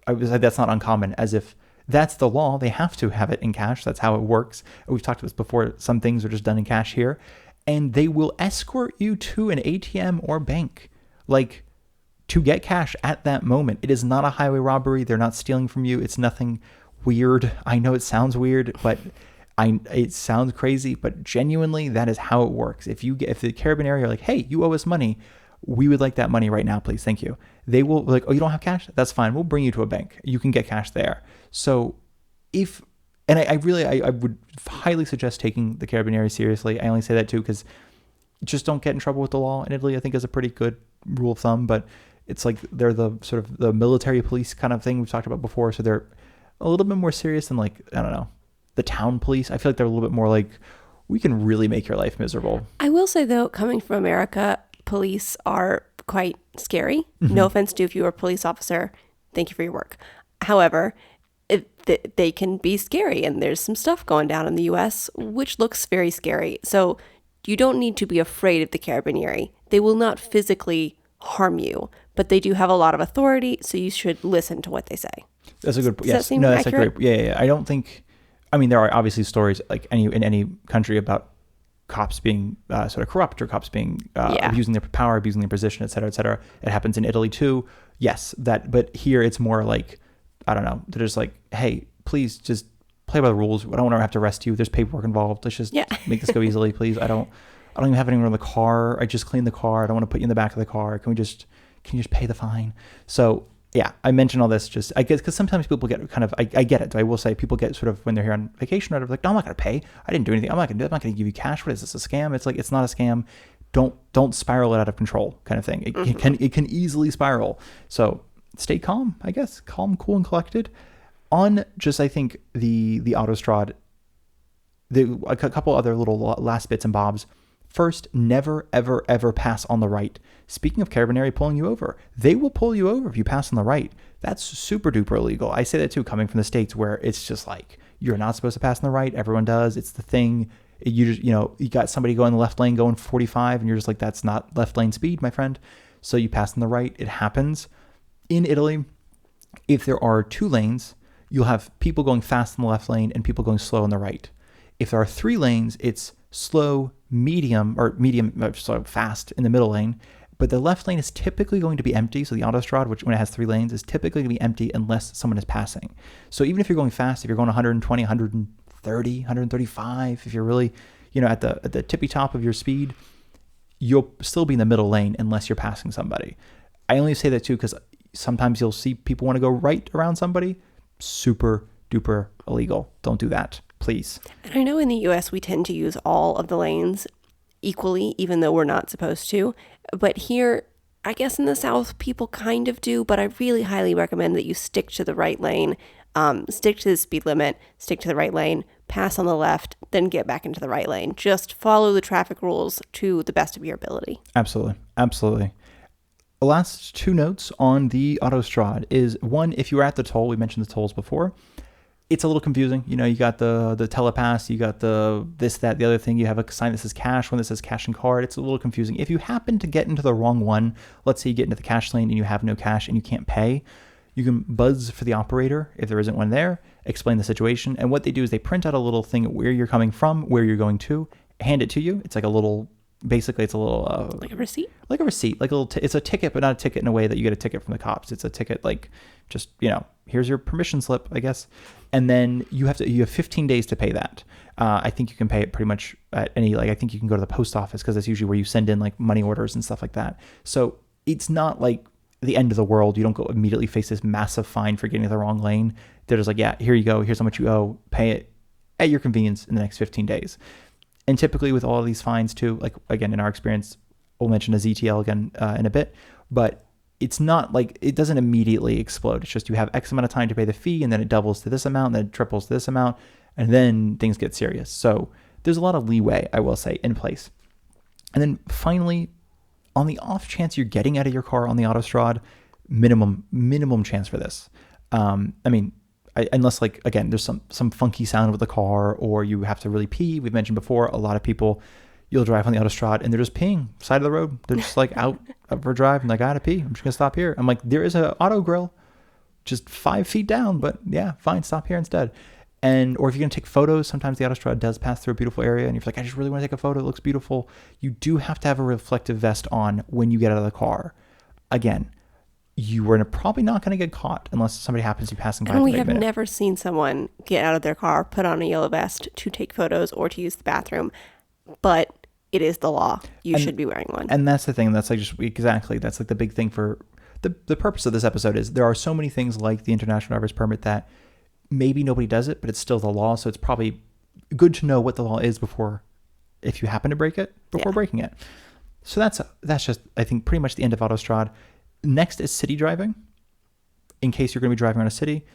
[SPEAKER 2] I was like, that's not uncommon, as if that's the law. They have to have it in cash. That's how it works. We've talked about this before. Some things are just done in cash here. And they will escort you to an ATM or bank, like, to get cash at that moment. It is not a highway robbery. They're not stealing from you. It's nothing weird. I know it sounds weird, but it sounds crazy, but genuinely that is how it works. If the Carabinieri are like, hey, you owe us money, we would like that money right now, please, thank you. They will be like, oh, you don't have cash? That's fine. We'll bring you to a bank. You can get cash there. So I would highly suggest taking the Carabinieri seriously. I only say that too because just don't get in trouble with the law in Italy, I think is a pretty good rule of thumb, but it's like they're the sort of the military police kind of thing we've talked about before. So they're a little bit more serious than, like, I don't know, the town police. I feel like they're a little bit more like, we can really make your life miserable.
[SPEAKER 1] I will say, though, coming from America, police are quite scary. Mm-hmm. No offense to if you are a police officer. Thank you for your work. However, they can be scary, and there's some stuff going down in the U.S. which looks very scary. So you don't need to be afraid of the Carabinieri. They will not physically harm you, but they do have a lot of authority, so you should listen to what they say.
[SPEAKER 2] That's a good point. Yes.
[SPEAKER 1] No, that's accurate?
[SPEAKER 2] a great. Yeah. I don't think. I mean, there are obviously stories like in any country about cops being sort of corrupt, or cops being abusing their power, abusing their position, et cetera, et cetera. It happens in Italy too. Yes, but here it's more like, I don't know. They're just like, hey, please just play by the rules. I don't want to have to arrest you. There's paperwork involved. Let's just make this go easily, please. I don't even have anyone in the car. I just cleaned the car. I don't want to put you in the back of the car. Can you just pay the fine? So yeah, I mentioned all this just, I guess, because sometimes people get kind of, I get it. I will say people get sort of, when they're here on vacation, or like, no, I'm not going to pay. I didn't do anything. I'm not going to give you cash. What is this, a scam? It's like, it's not a scam. Don't spiral it out of control kind of thing. It can easily spiral. So stay calm, I guess. Calm, cool, and collected. On just, I think, the Autostrade, a couple other little last bits and bobs. First, never, ever, ever pass on the right. Speaking of Carabinieri pulling you over, they will pull you over if you pass on the right. That's super duper illegal. I say that too, coming from the States, where it's just like, you're not supposed to pass on the right. Everyone does. It's the thing. You just, you got somebody going the left lane going 45, and you're just like, that's not left lane speed, my friend. So you pass on the right. It happens. In Italy, if there are 2 lanes, you'll have people going fast in the left lane and people going slow on the right. If there are 3 lanes, it's slow, medium, slow, fast in the middle lane. But the left lane is typically going to be empty. So the Autostrade, which when it has 3 lanes, is typically going to be empty unless someone is passing. So even if you're going fast, if you're going 120, 130, 135, if you're really, at the tippy top of your speed, you'll still be in the middle lane unless you're passing somebody. I only say that too because sometimes you'll see people want to go right around somebody. Super duper illegal. Don't do that, please.
[SPEAKER 1] And I know in the US we tend to use all of the lanes equally, even though we're not supposed to. But here, I guess in the South, people kind of do, but I really highly recommend that you stick to the right lane, stick to the speed limit, stick to the right lane, pass on the left, then get back into the right lane. Just follow the traffic rules to the best of your ability.
[SPEAKER 2] Absolutely. Absolutely. The last 2 notes on the Autostrade is, one, if you were at the toll, we mentioned the tolls before, it's a little confusing. You got the telepass, you got the this, that, the other thing. You have a sign that says cash, one that says cash and card. It's a little confusing. If you happen to get into the wrong one, let's say you get into the cash lane and you have no cash and you can't pay, you can buzz for the operator if there isn't one there, explain the situation. And what they do is they print out a little thing where you're coming from, where you're going to, hand it to you. It's like a little... Basically, it's a little...
[SPEAKER 1] like a receipt?
[SPEAKER 2] Like a receipt. Like a little... it's a ticket, but not a ticket in a way that you get a ticket from the cops. It's a ticket like just, here's your permission slip, I guess. And then you have 15 days to pay that. I think you can pay it pretty much at any... I think you can go to the post office because that's usually where you send in money orders and stuff like that. So it's not like the end of the world. You don't go immediately face this massive fine for getting to the wrong lane. They're just like, yeah, here you go. Here's how much you owe. Pay it at your convenience in the next 15 days. And typically with all of these fines too, again, in our experience, we'll mention a ZTL again in a bit, but it's not like, it doesn't immediately explode. It's just you have X amount of time to pay the fee, and then it doubles to this amount, and then it triples to this amount, and then things get serious. So there's a lot of leeway, I will say, in place. And then finally, on the off chance you're getting out of your car on the Autostrade, minimum chance for this. Unless again, there's some funky sound with the car, or you have to really pee. We've mentioned before, a lot of people, you'll drive on the Autostrade and they're just peeing side of the road. They're just out for a drive and I gotta pee. I'm just gonna stop here. I'm like, there is an auto grill. just 5 feet down, but yeah, fine, stop here instead. And or if you're going to take photos, sometimes the Autostrada does pass through a beautiful area and you're like, I just really want to take a photo, it looks beautiful. You do have to have a reflective vest on when you get out of the car. Again, you are probably not going to get caught unless somebody happens to be passing by.
[SPEAKER 1] And we have never seen someone get out of their car, put on a yellow vest to take photos or to use the bathroom. But it is the law. You should be wearing one.
[SPEAKER 2] And that's the thing. That's like that's like the big thing for the purpose of this episode is there are so many things like the International Driver's Permit that maybe nobody does it, but it's still the law. So it's probably good to know what the law is if you happen to break it, before breaking it. So that's just, I think, pretty much the end of Autostrad. Next is city driving. In case you're going to be driving around a city,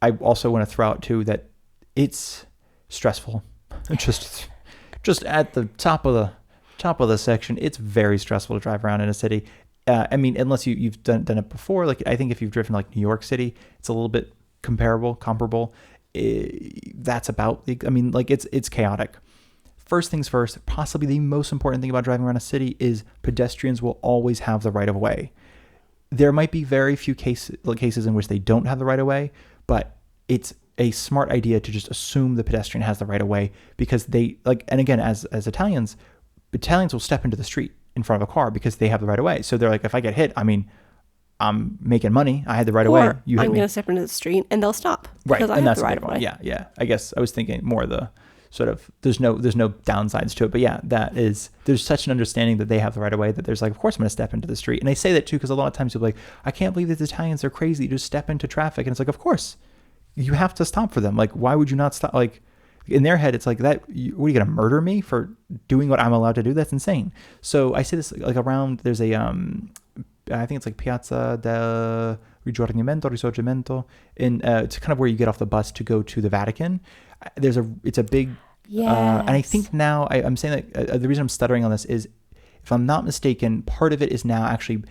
[SPEAKER 2] I also want to throw out too that it's stressful. Just at the top of the section, it's very stressful to drive around in a city. I mean, unless you've done it before. Like I think if you've driven like New York City, it's a little bit comparable. That's about. I mean, like it's chaotic. First things first, possibly the most important thing about driving around a city is pedestrians will always have the right of way. There might be very few cases in which they don't have the right of way, but it's a smart idea to just assume the pedestrian has the right of way because they and again, as Italians will step into the street in front of a car because they have the right of way. So they're like, if I get hit, I mean, I'm making money. I had the right of way.
[SPEAKER 1] I'm going to step into the street and they'll stop because I have the right of way.
[SPEAKER 2] Yeah. I guess I was thinking more the sort of there's no downsides to it, but yeah, there's such an understanding that they have the right of way that there's like, of course I'm going to step into the street. And I say that too because a lot of times people are like, I can't believe that the Italians are crazy. You just step into traffic, and it's like, of course you have to stop for them. Like, why would you not stop? Like in their head, it's like that. What are you going to murder me for doing what I'm allowed to do? That's insane. So I say this like around. There's a I think it's like Piazza del Risorgimento, in it's kind of where you get off the bus to go to the Vatican. It's a big, and I think now I'm saying that the reason I'm stuttering on this is, if I'm not mistaken, part of it is now actually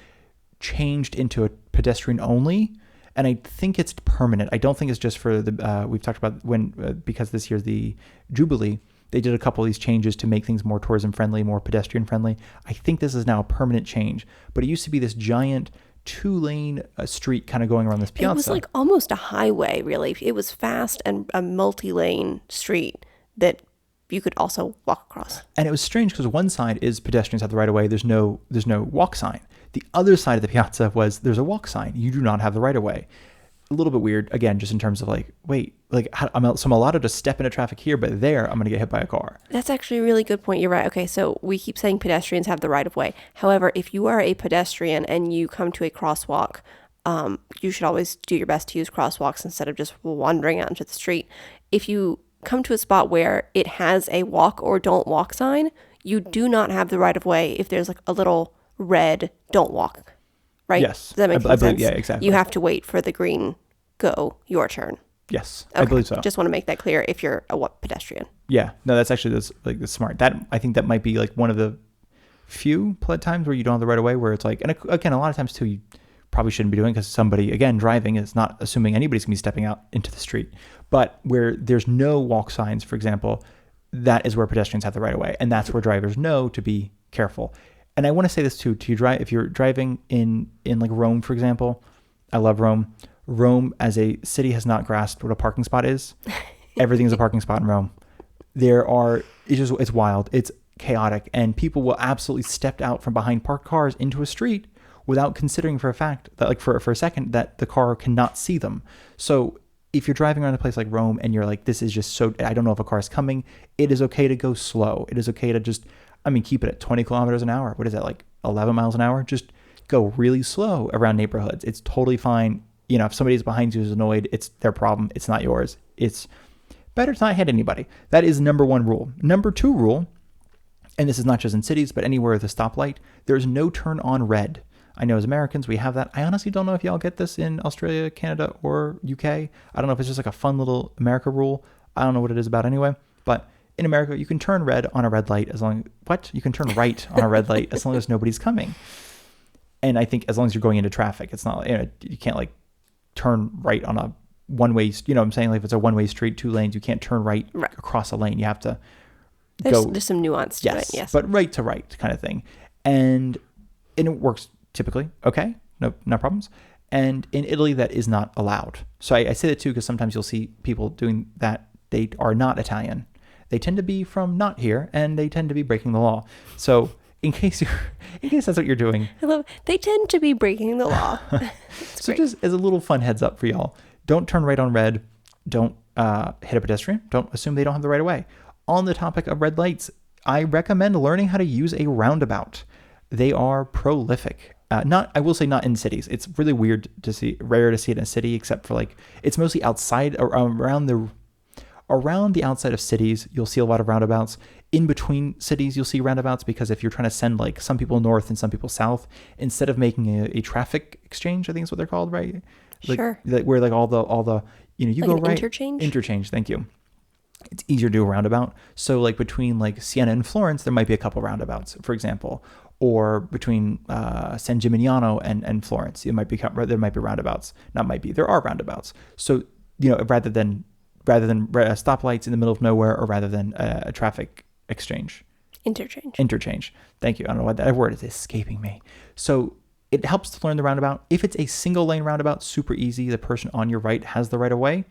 [SPEAKER 2] changed into a pedestrian only, and I think it's permanent. I don't think it's just for the we've talked about because this year's the Jubilee. They did a couple of these changes to make things more tourism friendly, more pedestrian friendly. I think this is now a permanent change, but it used to be this giant 2-lane street kind of going around this piazza.
[SPEAKER 1] It was like almost a highway, really. It was fast and a multi-lane street that you could also walk across.
[SPEAKER 2] And it was strange because one side is pedestrians have the right of way. There's no walk sign. The other side of the piazza was there's a walk sign. You do not have the right of way. A little bit weird, again, just in terms of like, wait, like I'm allowed to step into traffic here, but there I'm going to get hit by a car.
[SPEAKER 1] That's actually a really good point. You're right. Okay, so we keep saying pedestrians have the right of way. However, if you are a pedestrian and you come to a crosswalk, you should always do your best to use crosswalks instead of just wandering out into the street. If you come to a spot where it has a walk or don't walk sign, you do not have the right of way if there's like a little red don't walk. Right?
[SPEAKER 2] Yes.
[SPEAKER 1] Does that make sense?
[SPEAKER 2] Believe, yeah, exactly.
[SPEAKER 1] You have to wait for the green go, your turn.
[SPEAKER 2] Yes,
[SPEAKER 1] Okay.
[SPEAKER 2] I believe so.
[SPEAKER 1] Just want to make that clear if you're a pedestrian.
[SPEAKER 2] Yeah, no, that's actually that's smart. I think that might be like one of the few times where you don't have the right of way, where it's like, and again, a lot of times too, you probably shouldn't be doing because somebody, again, driving is not assuming anybody's gonna be stepping out into the street. But where there's no walk signs, for example, that is where pedestrians have the right of way, and that's where drivers know to be careful. And I want to say this too, if you're driving in like Rome, for example, I love Rome. Rome as a city has not grasped what a parking spot is. Everything is a parking spot in Rome. It's wild. It's chaotic. And people will absolutely step out from behind parked cars into a street without considering for a fact that, like for a second, that the car cannot see them. So if you're driving around a place like Rome and you're like, this is just so, I don't know if a car is coming, it is okay to go slow. It is okay to just, keep it at 20 kilometers an hour. What is that, like 11 miles an hour? Just go really slow around neighborhoods. It's totally fine. If somebody's behind you is annoyed, it's their problem. It's not yours. It's better to not hit anybody. That is number 1 rule. Number 2 rule, and this is not just in cities, but anywhere with a stoplight, there's no turn on red. I know as Americans, we have that. I honestly don't know if y'all get this in Australia, Canada, or UK. I don't know if it's just like a fun little America rule. I don't know what it is about anyway, but in America, you can turn red on a red light you can turn right on a red light as long as nobody's coming. And I think as long as you're going into traffic, it's not, you can't like turn right on a one-way, what I'm saying? Like if it's a one-way street, 2 lanes, you can't turn right across a lane. You have to
[SPEAKER 1] There's some nuance to it, yes.
[SPEAKER 2] But right to right kind of thing. And it works typically okay, no problems. And in Italy, that is not allowed. So I say that too because sometimes you'll see people doing that. They are not Italian. They tend to be from not here, and they tend to be breaking the law. So in case that's what you're doing,
[SPEAKER 1] they tend to be breaking the law.
[SPEAKER 2] So just as a little fun heads up for y'all, don't turn right on red. Don't hit a pedestrian. Don't assume they don't have the right of way. On the topic of red lights, I recommend learning how to use a roundabout. They are prolific. I will say not in cities. It's really rare to see it in a city, except for like, it's mostly outside, around the outside of cities. You'll see a lot of roundabouts. In between cities, you'll see roundabouts, because if you're trying to send like some people north and some people south, instead of making a traffic exchange, I think is what they're called, right? Like,
[SPEAKER 1] sure.
[SPEAKER 2] Where like all the you
[SPEAKER 1] like
[SPEAKER 2] go right.
[SPEAKER 1] Interchange.
[SPEAKER 2] Thank you. It's easier to do a roundabout. So like between like Siena and Florence, there might be a couple roundabouts, for example, or between San Gimignano and Florence, there might be roundabouts. There are roundabouts. So rather than stoplights in the middle of nowhere, or rather than a traffic interchange. Thank you. I don't know why that word is escaping me. So it helps to learn the roundabout. If it's a single lane roundabout, super easy. The person on your right has the right of way.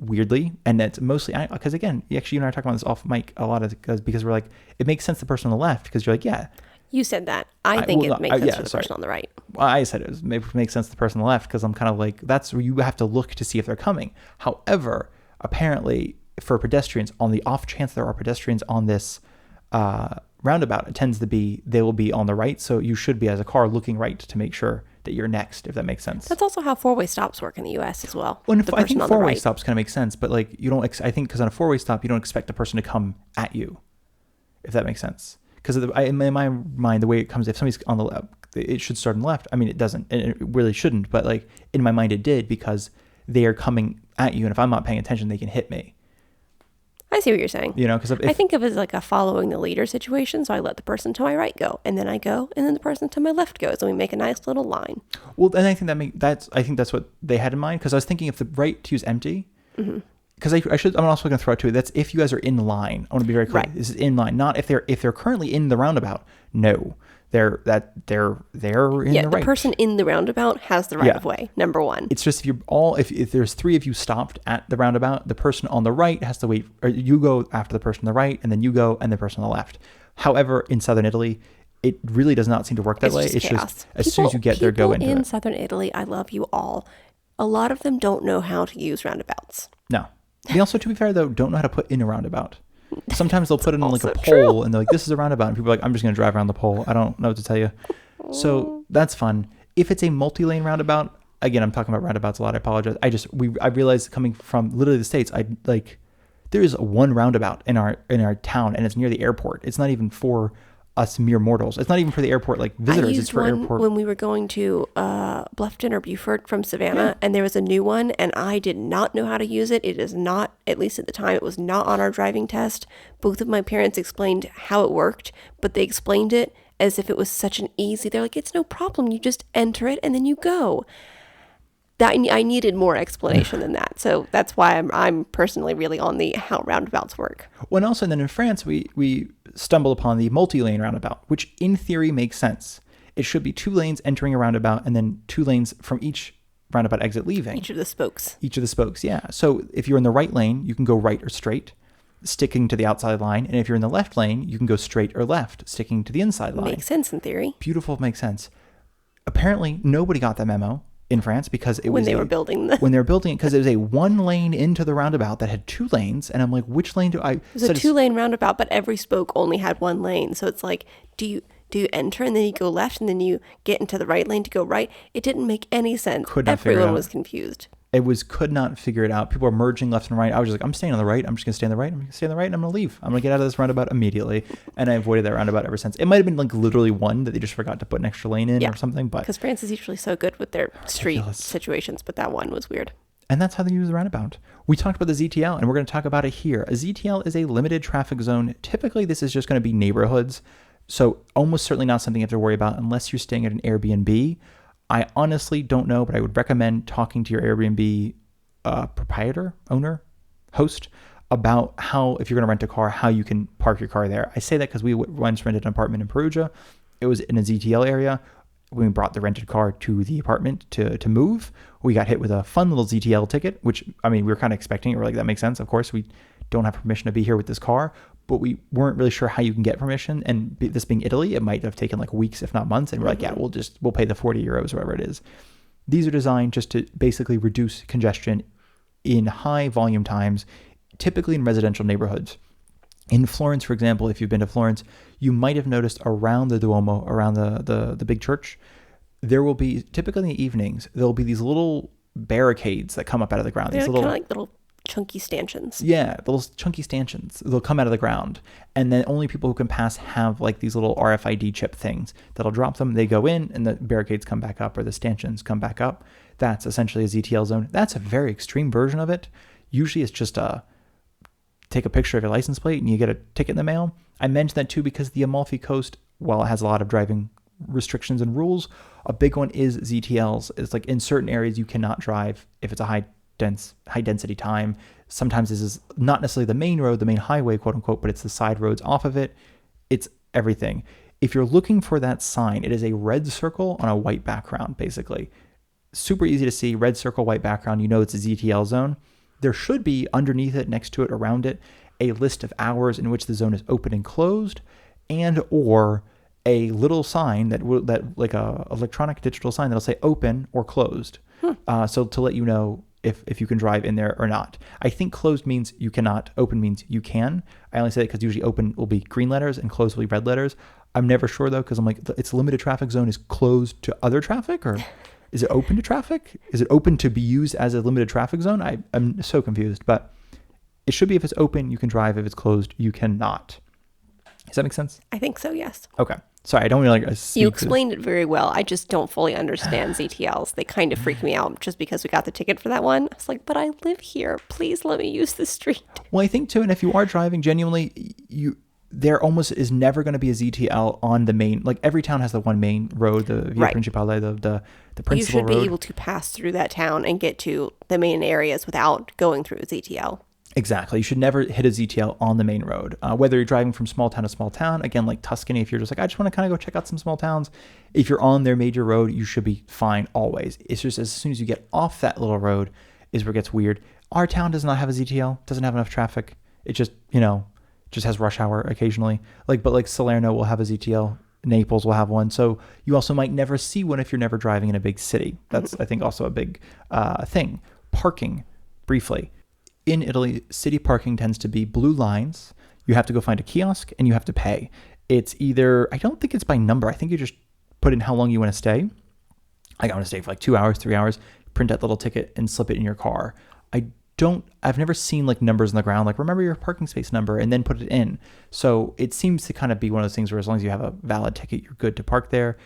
[SPEAKER 2] Weirdly, and that's mostly because again, actually, you and I are talking about this off mic a lot because we're like, it makes sense the person on the left, because you're like, yeah.
[SPEAKER 1] You said that. I think it makes sense for the person on the right.
[SPEAKER 2] Well, I said it makes sense to the person on the left, because I'm kind of like, that's where you have to look to see if they're coming. However, apparently for pedestrians, on the off chance there are pedestrians on this roundabout, it tends to be they will be on the right. So you should be, as a car, looking right to make sure that you're next, if that makes sense.
[SPEAKER 1] That's also how four-way stops work in the U.S. as well.
[SPEAKER 2] Well, I think four-way stops kind of make sense, but like you don't. I think because on a four-way stop, you don't expect a person to come at you, if that makes sense. Because in my mind, the way it comes, if somebody's on the left, it should start on the left. I mean, it doesn't, and it really shouldn't. But like in my mind, it did, because they are coming at you, and if I'm not paying attention, they can hit me.
[SPEAKER 1] I see what you're saying.
[SPEAKER 2] Because
[SPEAKER 1] I think of it as like a following the leader situation. So I let the person to my right go, and then I go, and then the person to my left goes, and we make a nice little line.
[SPEAKER 2] Well, and I think that's what they had in mind, because I was thinking if the right to use empty, because I'm also going to throw out too, that's if you guys are in line. I want to be very clear. Right. This is in line, not if they're currently in the roundabout. No. They're in the right.
[SPEAKER 1] Yeah, the person in the roundabout has the right of way. Number one.
[SPEAKER 2] It's just if there's three of you stopped at the roundabout, the person on the right has to wait, or you go after the person on the right, and then you go, and the person on the left. However, in southern Italy, it really does not seem to work that way. It's just as soon as you get there, go into it.
[SPEAKER 1] In southern Italy, I love you all. A lot of them don't know how to use roundabouts.
[SPEAKER 2] No. They also, to be fair though, don't know how to put in a roundabout. Sometimes they'll put it on like a pole, and they're like, this is a roundabout. And people are like, I'm just going to drive around the pole. I don't know what to tell you. So that's fun. If it's a multi-lane roundabout, again, I'm talking about roundabouts a lot. I apologize. I realized, coming from literally the States, there is one roundabout in our town, and it's near the airport. It's not even for us mere mortals. It's not even for the airport visitors. It's for airport.
[SPEAKER 1] When we were going to Bluffton or Beaufort from Savannah, and there was a new one, and I did not know how to use it. It is not, at least at the time, it was not on our driving test. Both of my parents explained how it worked, but they explained it as if it was such an easy. They're like, it's no problem. You just enter it and then you go. That I needed more explanation than that. So that's why I'm personally really on the how roundabouts work.
[SPEAKER 2] Well, and also then in France, we stumbled upon the multi-lane roundabout, which in theory makes sense. It should be 2 lanes entering a roundabout, and then 2 lanes from each roundabout exit leaving.
[SPEAKER 1] Each of the spokes,
[SPEAKER 2] yeah. So if you're in the right lane, you can go right or straight, sticking to the outside line. And if you're in the left lane, you can go straight or left, sticking to the inside line.
[SPEAKER 1] Makes sense in theory.
[SPEAKER 2] Beautiful, makes sense. Apparently, nobody got that memo in France, because
[SPEAKER 1] when they were building it,
[SPEAKER 2] because it was a 1 lane into the roundabout that had 2 lanes, and I'm like, which lane do I?
[SPEAKER 1] It was a 2-lane roundabout, but every spoke only had 1 lane. So it's like, do you enter and then you go left and then you get into the right lane to go right? It didn't make any sense. Everyone was confused.
[SPEAKER 2] Could not figure it out. People are merging left and right. I was just like, I'm staying on the right. I'm just going to stay on the right. I'm going to stay on the right, and I'm going to leave. I'm going to get out of this roundabout immediately. And I avoided that roundabout ever since. It might have been literally one that they just forgot to put an extra lane in or something. But
[SPEAKER 1] because France is usually so good with their street situations, but that one was weird.
[SPEAKER 2] And that's how they use the roundabout. We talked about the ZTL, and we're going to talk about it here. A ZTL is a limited traffic zone. Typically, this is just going to be neighborhoods. So almost certainly not something you have to worry about unless you're staying at an Airbnb. I honestly don't know, but I would recommend talking to your Airbnb proprietor, owner, host, about how, if you're going to rent a car, how you can park your car there. I say that because we once rented an apartment in Perugia. It was in a ZTL area. when we brought the rented car to the apartment to move, we got hit with a fun little ZTL ticket, which, I mean, we were kind of expecting it. We're like, that makes sense. Of course, we don't have permission to be here with this car, but we weren't really sure how you can get permission. And this being Italy, it might have taken like weeks, if not months. And we're like, yeah, we'll pay the 40 euros, whatever it is. These are designed just to basically reduce congestion in high volume times, typically in residential neighborhoods. In Florence, for example, if you've been to Florence, you might have noticed around the Duomo, around the big church, there will be, typically in the evenings, there'll be these little barricades that come up out of the ground.
[SPEAKER 1] They're
[SPEAKER 2] these
[SPEAKER 1] kind of like little chunky stanchions.
[SPEAKER 2] Yeah, little chunky stanchions. They'll come out of the ground. And then only people who can pass have like these little RFID chip things that'll drop them. They go in and the barricades come back up, or the stanchions come back up. That's essentially a ZTL zone. That's a very extreme version of it. Usually it's just take a picture of your license plate and you get a ticket in the mail. I mentioned that too because the Amalfi Coast, while it has a lot of driving restrictions and rules, a big one is ZTLs. It's like in certain areas you cannot drive if it's a high density time. Sometimes this is not necessarily the main road, the main highway, quote unquote, but it's the side roads off of it. It's everything. If you're looking for that sign, it is a red circle on a white background, basically. Super easy to see, red circle, white background. You know it's a ZTL zone. There should be underneath it, next to it, around it, a list of hours in which the zone is open and closed, and or a little sign that like a electronic digital sign that'll say open or closed. So to let you know if you can drive in there or not. I think closed means you cannot, open means you can. I only say that because usually open will be green letters and closed will be red letters. I'm never sure though, because I'm like, it's limited traffic zone is closed to other traffic, or is it open to traffic? Is it open to be used as a limited traffic zone? I'm so confused, but it should be if it's open, you can drive. If it's closed, you cannot. Does that make sense?
[SPEAKER 1] I think so, yes.
[SPEAKER 2] Okay. Sorry, I don't really like
[SPEAKER 1] You explained it very well. I just don't fully understand ZTLs. They kind of freak me out just because we got the ticket for that one. I was like, but I live here. Please let me use the street.
[SPEAKER 2] Well, I think too, and if you are driving genuinely, there almost is never going to be a ZTL on the main, like every town has the one main road, the Via Principale, the principal road. You should
[SPEAKER 1] be able to pass through that town and get to the main areas without going through a ZTL.
[SPEAKER 2] Exactly. You should never hit a ZTL on the main road. Whether you're driving from small town to small town, again, like Tuscany, if you're just like, I just want to kind of go check out some small towns. If you're on their major road, you should be fine always. It's just as soon as you get off that little road is where it gets weird. Our town does not have a ZTL, doesn't have enough traffic. It just, just has rush hour occasionally. But Salerno will have a ZTL. Naples will have one. So you also might never see one if you're never driving in a big city. That's, I think, also a big thing. Parking, briefly. In Italy, city parking tends to be blue lines. You have to go find a kiosk and you have to pay. It's either, I don't think it's by number. I think you just put in how long you want to stay. Like I want to stay for like 2 hours, 3 hours, print that little ticket and slip it in your car. I've never seen like numbers on the ground, like remember your parking space number and then put it in. So it seems to kind of be one of those things where as long as you have a valid ticket, you're good to park there.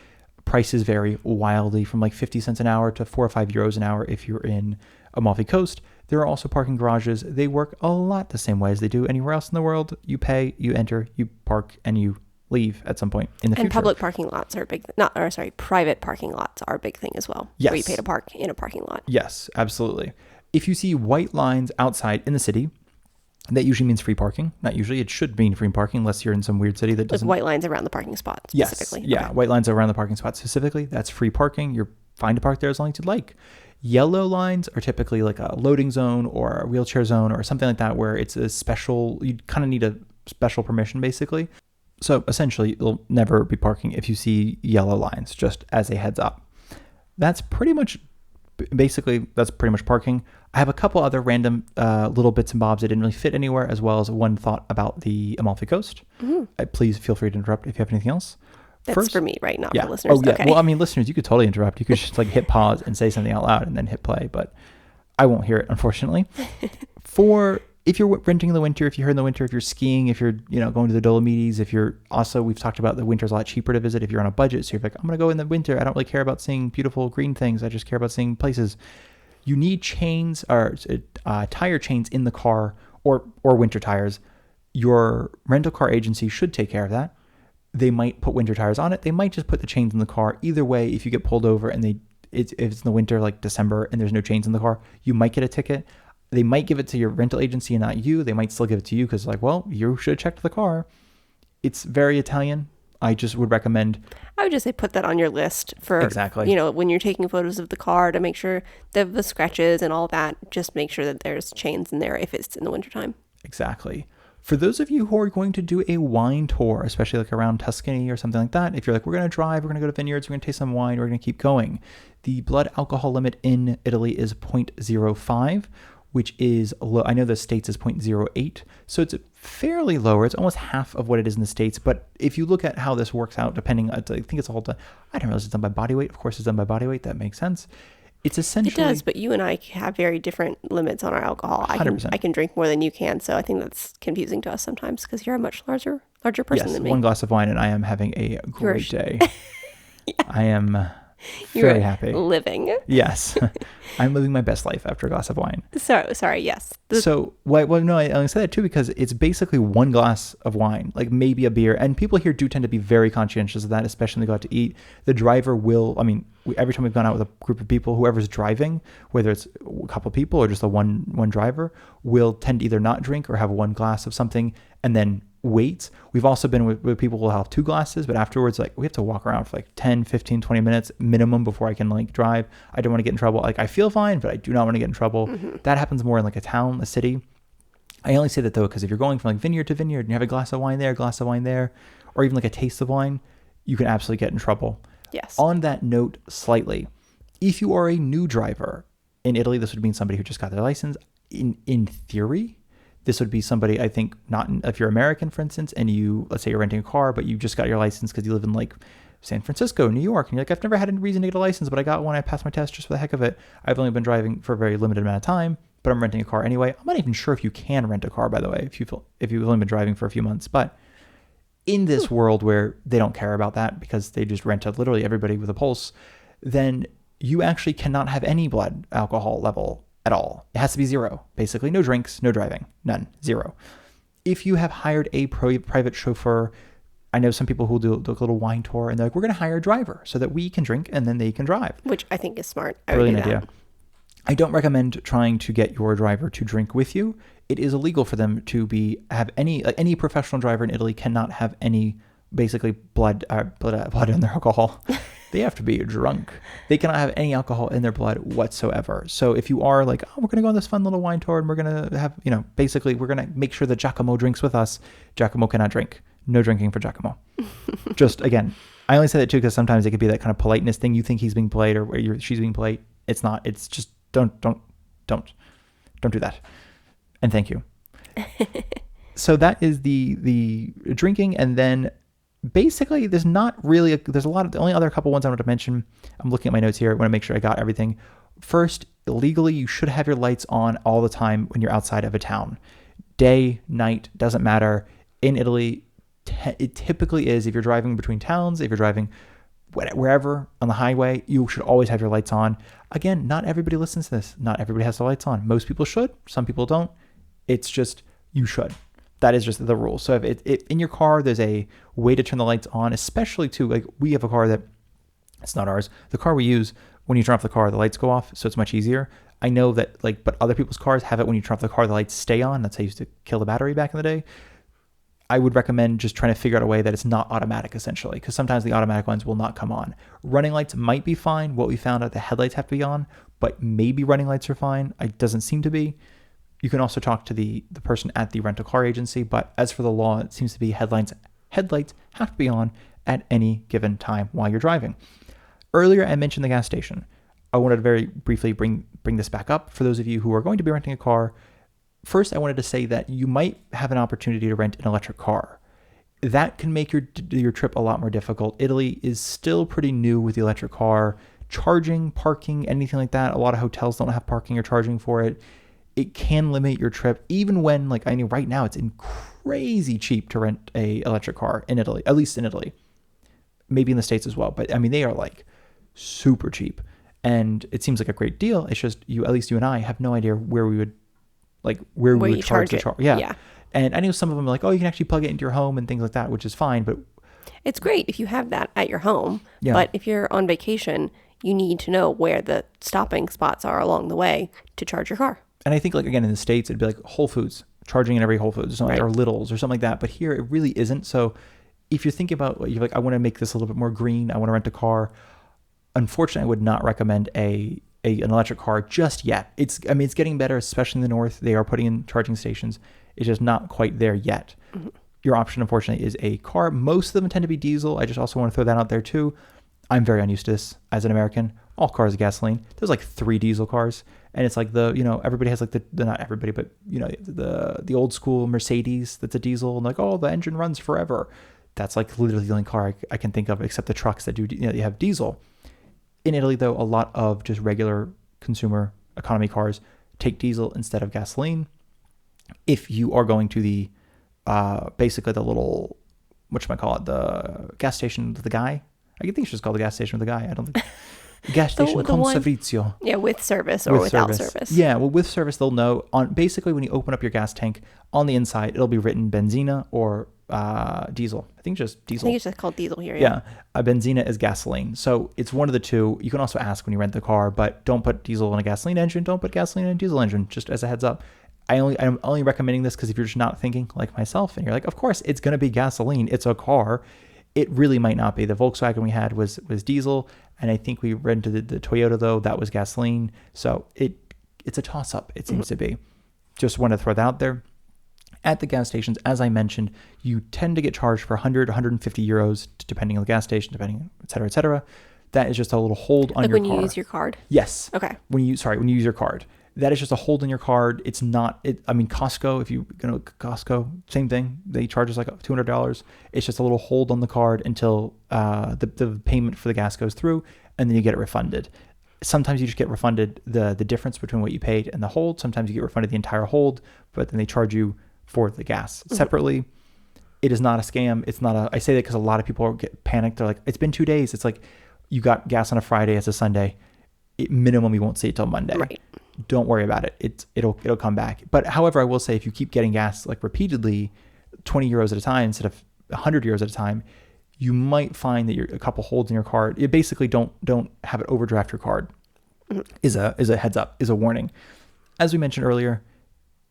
[SPEAKER 2] Prices vary wildly from like 50 cents an hour to 4 or 5 euros an hour if you're in Amalfi Coast. There are also parking garages. They work a lot the same way as they do anywhere else in the world. You pay, you enter, you park, and you leave at some point in the future.
[SPEAKER 1] And public parking lots are a big, private parking lots are a big thing as well.
[SPEAKER 2] Yes.
[SPEAKER 1] Where you pay to park in a parking lot.
[SPEAKER 2] Yes, absolutely. If you see white lines outside in the city, that usually means free parking. Not usually. It should mean free parking unless you're in some weird city that doesn't.
[SPEAKER 1] With white lines around the parking spot specifically.
[SPEAKER 2] Yes. Yeah. Okay. White lines around the parking spot specifically. That's free parking. You're fine to park there as long as you'd like. Yellow lines are typically like a loading zone or a wheelchair zone or something like that where it's a special, you kind of need a special permission basically. So essentially you'll never be parking if you see yellow lines, just as a heads up. That's pretty much parking. I have a couple other random little bits and bobs that didn't really fit anywhere, as well as one thought about the Amalfi Coast. Mm-hmm. Please feel free to interrupt if you have anything else.
[SPEAKER 1] That's for me, right? Not for listeners.
[SPEAKER 2] Oh, yeah.
[SPEAKER 1] Okay.
[SPEAKER 2] Well, I mean, listeners, you could totally interrupt. You could just like hit pause and say something out loud and then hit play, but I won't hear it, unfortunately. If you're renting in the winter, if you're here in the winter, if you're skiing, if you're, going to the Dolomites, if you're also, we've talked about the winter's a lot cheaper to visit if you're on a budget. So you're like, I'm going to go in the winter. I don't really care about seeing beautiful green things. I just care about seeing places. You need chains or tire chains in the car or winter tires. Your rental car agency should take care of that. They might put winter tires on it. They might just put the chains in the car. Either way, if you get pulled over and if it's in the winter, like December, and there's no chains in the car, you might get a ticket. They might give it to your rental agency and not you. They might still give it to you because like, well, you should have checked the car. It's very Italian. I just would recommend.
[SPEAKER 1] I would just say put that on your list for,
[SPEAKER 2] Exactly.
[SPEAKER 1] when you're taking photos of the car to make sure that the scratches and all that, just make sure that there's chains in there if it's in the wintertime.
[SPEAKER 2] Exactly. For those of you who are going to do a wine tour, especially like around Tuscany or something like that, if you're like, we're going to drive, we're going to go to vineyards, we're going to taste some wine, we're going to keep going. The blood alcohol limit in Italy is 0.05, which is low. I know the States is 0.08, so it's fairly lower. It's almost half of what it is in the States. But if you look at how this works out, depending, I think it's all done. I didn't realize it's done by body weight. Of course, it's done by body weight. That makes sense. It's essentially.
[SPEAKER 1] It does, but you and I have very different limits on our alcohol.
[SPEAKER 2] 100%.
[SPEAKER 1] I can drink more than you can, so I think that's confusing to us sometimes because you're a much larger person
[SPEAKER 2] Yes,
[SPEAKER 1] than me.
[SPEAKER 2] one glass of wine and I am having a great day.
[SPEAKER 1] Yeah.
[SPEAKER 2] I am
[SPEAKER 1] You're
[SPEAKER 2] very happy.
[SPEAKER 1] living.
[SPEAKER 2] Yes, I'm living my best life after a glass of wine.
[SPEAKER 1] Sorry, yes.
[SPEAKER 2] So, well, no, I only say that too because it's basically one glass of wine, like maybe a beer. And people here do tend to be very conscientious of that, especially when they go out to eat. The driver will, every time we've gone out with a group of people, whoever's driving, whether it's a couple of people or just a one driver, will tend to either not drink or have one glass of something and then wait. We've also been with people who will have 2 glasses, but afterwards, like, we have to walk around for like 10, 15, 20 minutes minimum before I can like drive. I don't want to get in trouble. Like, I feel fine, but I do not want to get in trouble. Mm-hmm. That happens more in like a town, a city. I only say that though, because if you're going from like vineyard to vineyard and you have a glass of wine there, or even like a taste of wine, you can absolutely get in trouble.
[SPEAKER 1] Yes.
[SPEAKER 2] On that note, slightly, if you are a new driver in Italy, this would mean somebody who just got their license. In theory, this would be somebody, I think, if you're American, for instance, and let's say you're renting a car, but you just got your license because you live in like San Francisco, New York, and you're like, I've never had any reason to get a license, but I got one. I passed my test just for the heck of it. I've only been driving for a very limited amount of time, but I'm renting a car anyway. I'm not even sure if you can rent a car, by the way, if you've only been driving for a few months. But in this world where they don't care about that because they just rent to literally everybody with a pulse, then you actually cannot have any blood alcohol level at all. It has to be 0. Basically, no drinks, no driving, none, 0. If you have hired a private chauffeur, I know some people who do a little wine tour and they're like, we're going to hire a driver so that we can drink and then they can drive.
[SPEAKER 1] Which I think is smart.
[SPEAKER 2] Brilliant idea. I don't recommend trying to get your driver to drink with you. It is illegal for them to have any professional driver in Italy cannot have any basically blood in their alcohol. They have to be drunk. They cannot have any alcohol in their blood whatsoever. So if you are like, oh, we're going to go on this fun little wine tour and we're going to have, basically we're going to make sure that Giacomo drinks with us. Giacomo cannot drink. No drinking for Giacomo. Just, again, I only say that too because sometimes it could be that kind of politeness thing. You think he's being polite or she's being polite. It's not. It's just don't do that. And thank you. So that is the drinking. And then basically there's not really, there's a lot of, the only other couple ones I want to mention. I'm looking at my notes here. I want to make sure I got everything. First, illegally, you should have your lights on all the time when you're outside of a town. Day, night, doesn't matter. In Italy, it typically is, if you're driving between towns, if you're driving wherever on the highway, you should always have your lights on. Again, not everybody listens to this. Not everybody has the lights on. Most people should. Some people don't. It's just, you should. That is just the rule. So if in your car, there's a way to turn the lights on, especially too, like we have a car that, it's not ours. The car we use, when you turn off the car, the lights go off. So it's much easier. I know that but other people's cars have it when you turn off the car, the lights stay on. That's how you used to kill the battery back in the day. I would recommend just trying to figure out a way that it's not automatic, essentially, because sometimes the automatic ones will not come on. Running lights might be fine. What we found out, the headlights have to be on, but maybe running lights are fine. It doesn't seem to be. You can also talk to the person at the rental car agency, but as for the law, it seems to be headlights have to be on at any given time while you're driving. Earlier, I mentioned the gas station. I wanted to very briefly bring this back up for those of you who are going to be renting a car. First, I wanted to say that you might have an opportunity to rent an electric car. That can make your trip a lot more difficult. Italy is still pretty new with the electric car. Charging, parking, anything like that. A lot of hotels don't have parking or charging for it. It can limit your trip, even when, right now it's crazy cheap to rent a electric car in Italy, at least in Italy. Maybe in the States as well, but they are super cheap. And it seems like a great deal. It's just at least you and I have no idea where we would charge the charge. Yeah. And I know some of them are like, oh, you can actually plug it into your home and things like that, which is fine. But
[SPEAKER 1] it's great if you have that at your home.
[SPEAKER 2] Yeah.
[SPEAKER 1] But if you're on vacation, you need to know where the stopping spots are along the way to charge your car.
[SPEAKER 2] And I think again, in the States, it'd be like Whole Foods, charging in every Whole Foods or something, or Lidl's or something like that. But here it really isn't. So if you're thinking about, you're like, I want to make this a little bit more green, I want to rent a car, unfortunately, I would not recommend an electric car just yet. It's getting better, especially in the north. They are putting in charging stations. It's just not quite there yet. Mm-hmm. Your option, unfortunately, is a car. Most of them tend to be diesel. I just also want to throw that out there too. I'm very unused to this as an American. All cars are gasoline. There's like 3 diesel cars, and it's like everybody has like the not everybody, but the old school Mercedes that's a diesel, and like, oh, the engine runs forever. That's like literally the only car I can think of, except the trucks that you have diesel. In Italy, though, a lot of just regular consumer economy cars take diesel instead of gasoline. If you are going to the basically the little, the gas station with the guy. I think it's just called the gas station with the guy. I don't think gas station con servizio.
[SPEAKER 1] Yeah, with service or without service.
[SPEAKER 2] Yeah, well, with service, they'll know on basically when you open up your gas tank on the inside, it'll be written benzina or diesel. I think just diesel.
[SPEAKER 1] I think it's just called diesel here.
[SPEAKER 2] Yeah. Benzina is gasoline. So it's one of the two. You can also ask when you rent the car, but don't put diesel in a gasoline engine. Don't put gasoline in a diesel engine, just as a heads up. I'm only recommending this because if you're just not thinking like myself and you're like, of course, it's going to be gasoline. It's a car. It really might not be. The Volkswagen we had was diesel. And I think we rented the Toyota, though. That was gasoline. So it's a toss-up, it seems to be. Just want to throw that out there. At the gas stations, as I mentioned, you tend to get charged for 100, 150 euros, depending on the gas station, depending, et cetera, et cetera. That is just a little hold on your car.
[SPEAKER 1] Like when you use your card?
[SPEAKER 2] Yes.
[SPEAKER 1] Okay.
[SPEAKER 2] When you use your card. That is just a hold on your card. It's not, Costco, if you go to Costco, same thing. They charge us like $200. It's just a little hold on the card until the payment for the gas goes through, and then you get it refunded. Sometimes you just get refunded the difference between what you paid and the hold. Sometimes you get refunded the entire hold, but then they charge you for the gas separately. It is not a scam. It's not I say that because a lot of people get panicked. They're like, it's been 2 days. It's like you got gas on a Friday as a Sunday. Minimum, you won't see it till Monday.
[SPEAKER 1] Right.
[SPEAKER 2] Don't worry about it. It'll come back. But however, I will say if you keep getting gas like repeatedly, 20 euros at a time instead of 100 euros at a time, you might find that you're a couple holds in your card. You basically don't have it overdraft your card. Is a heads up, is a warning. As we mentioned earlier,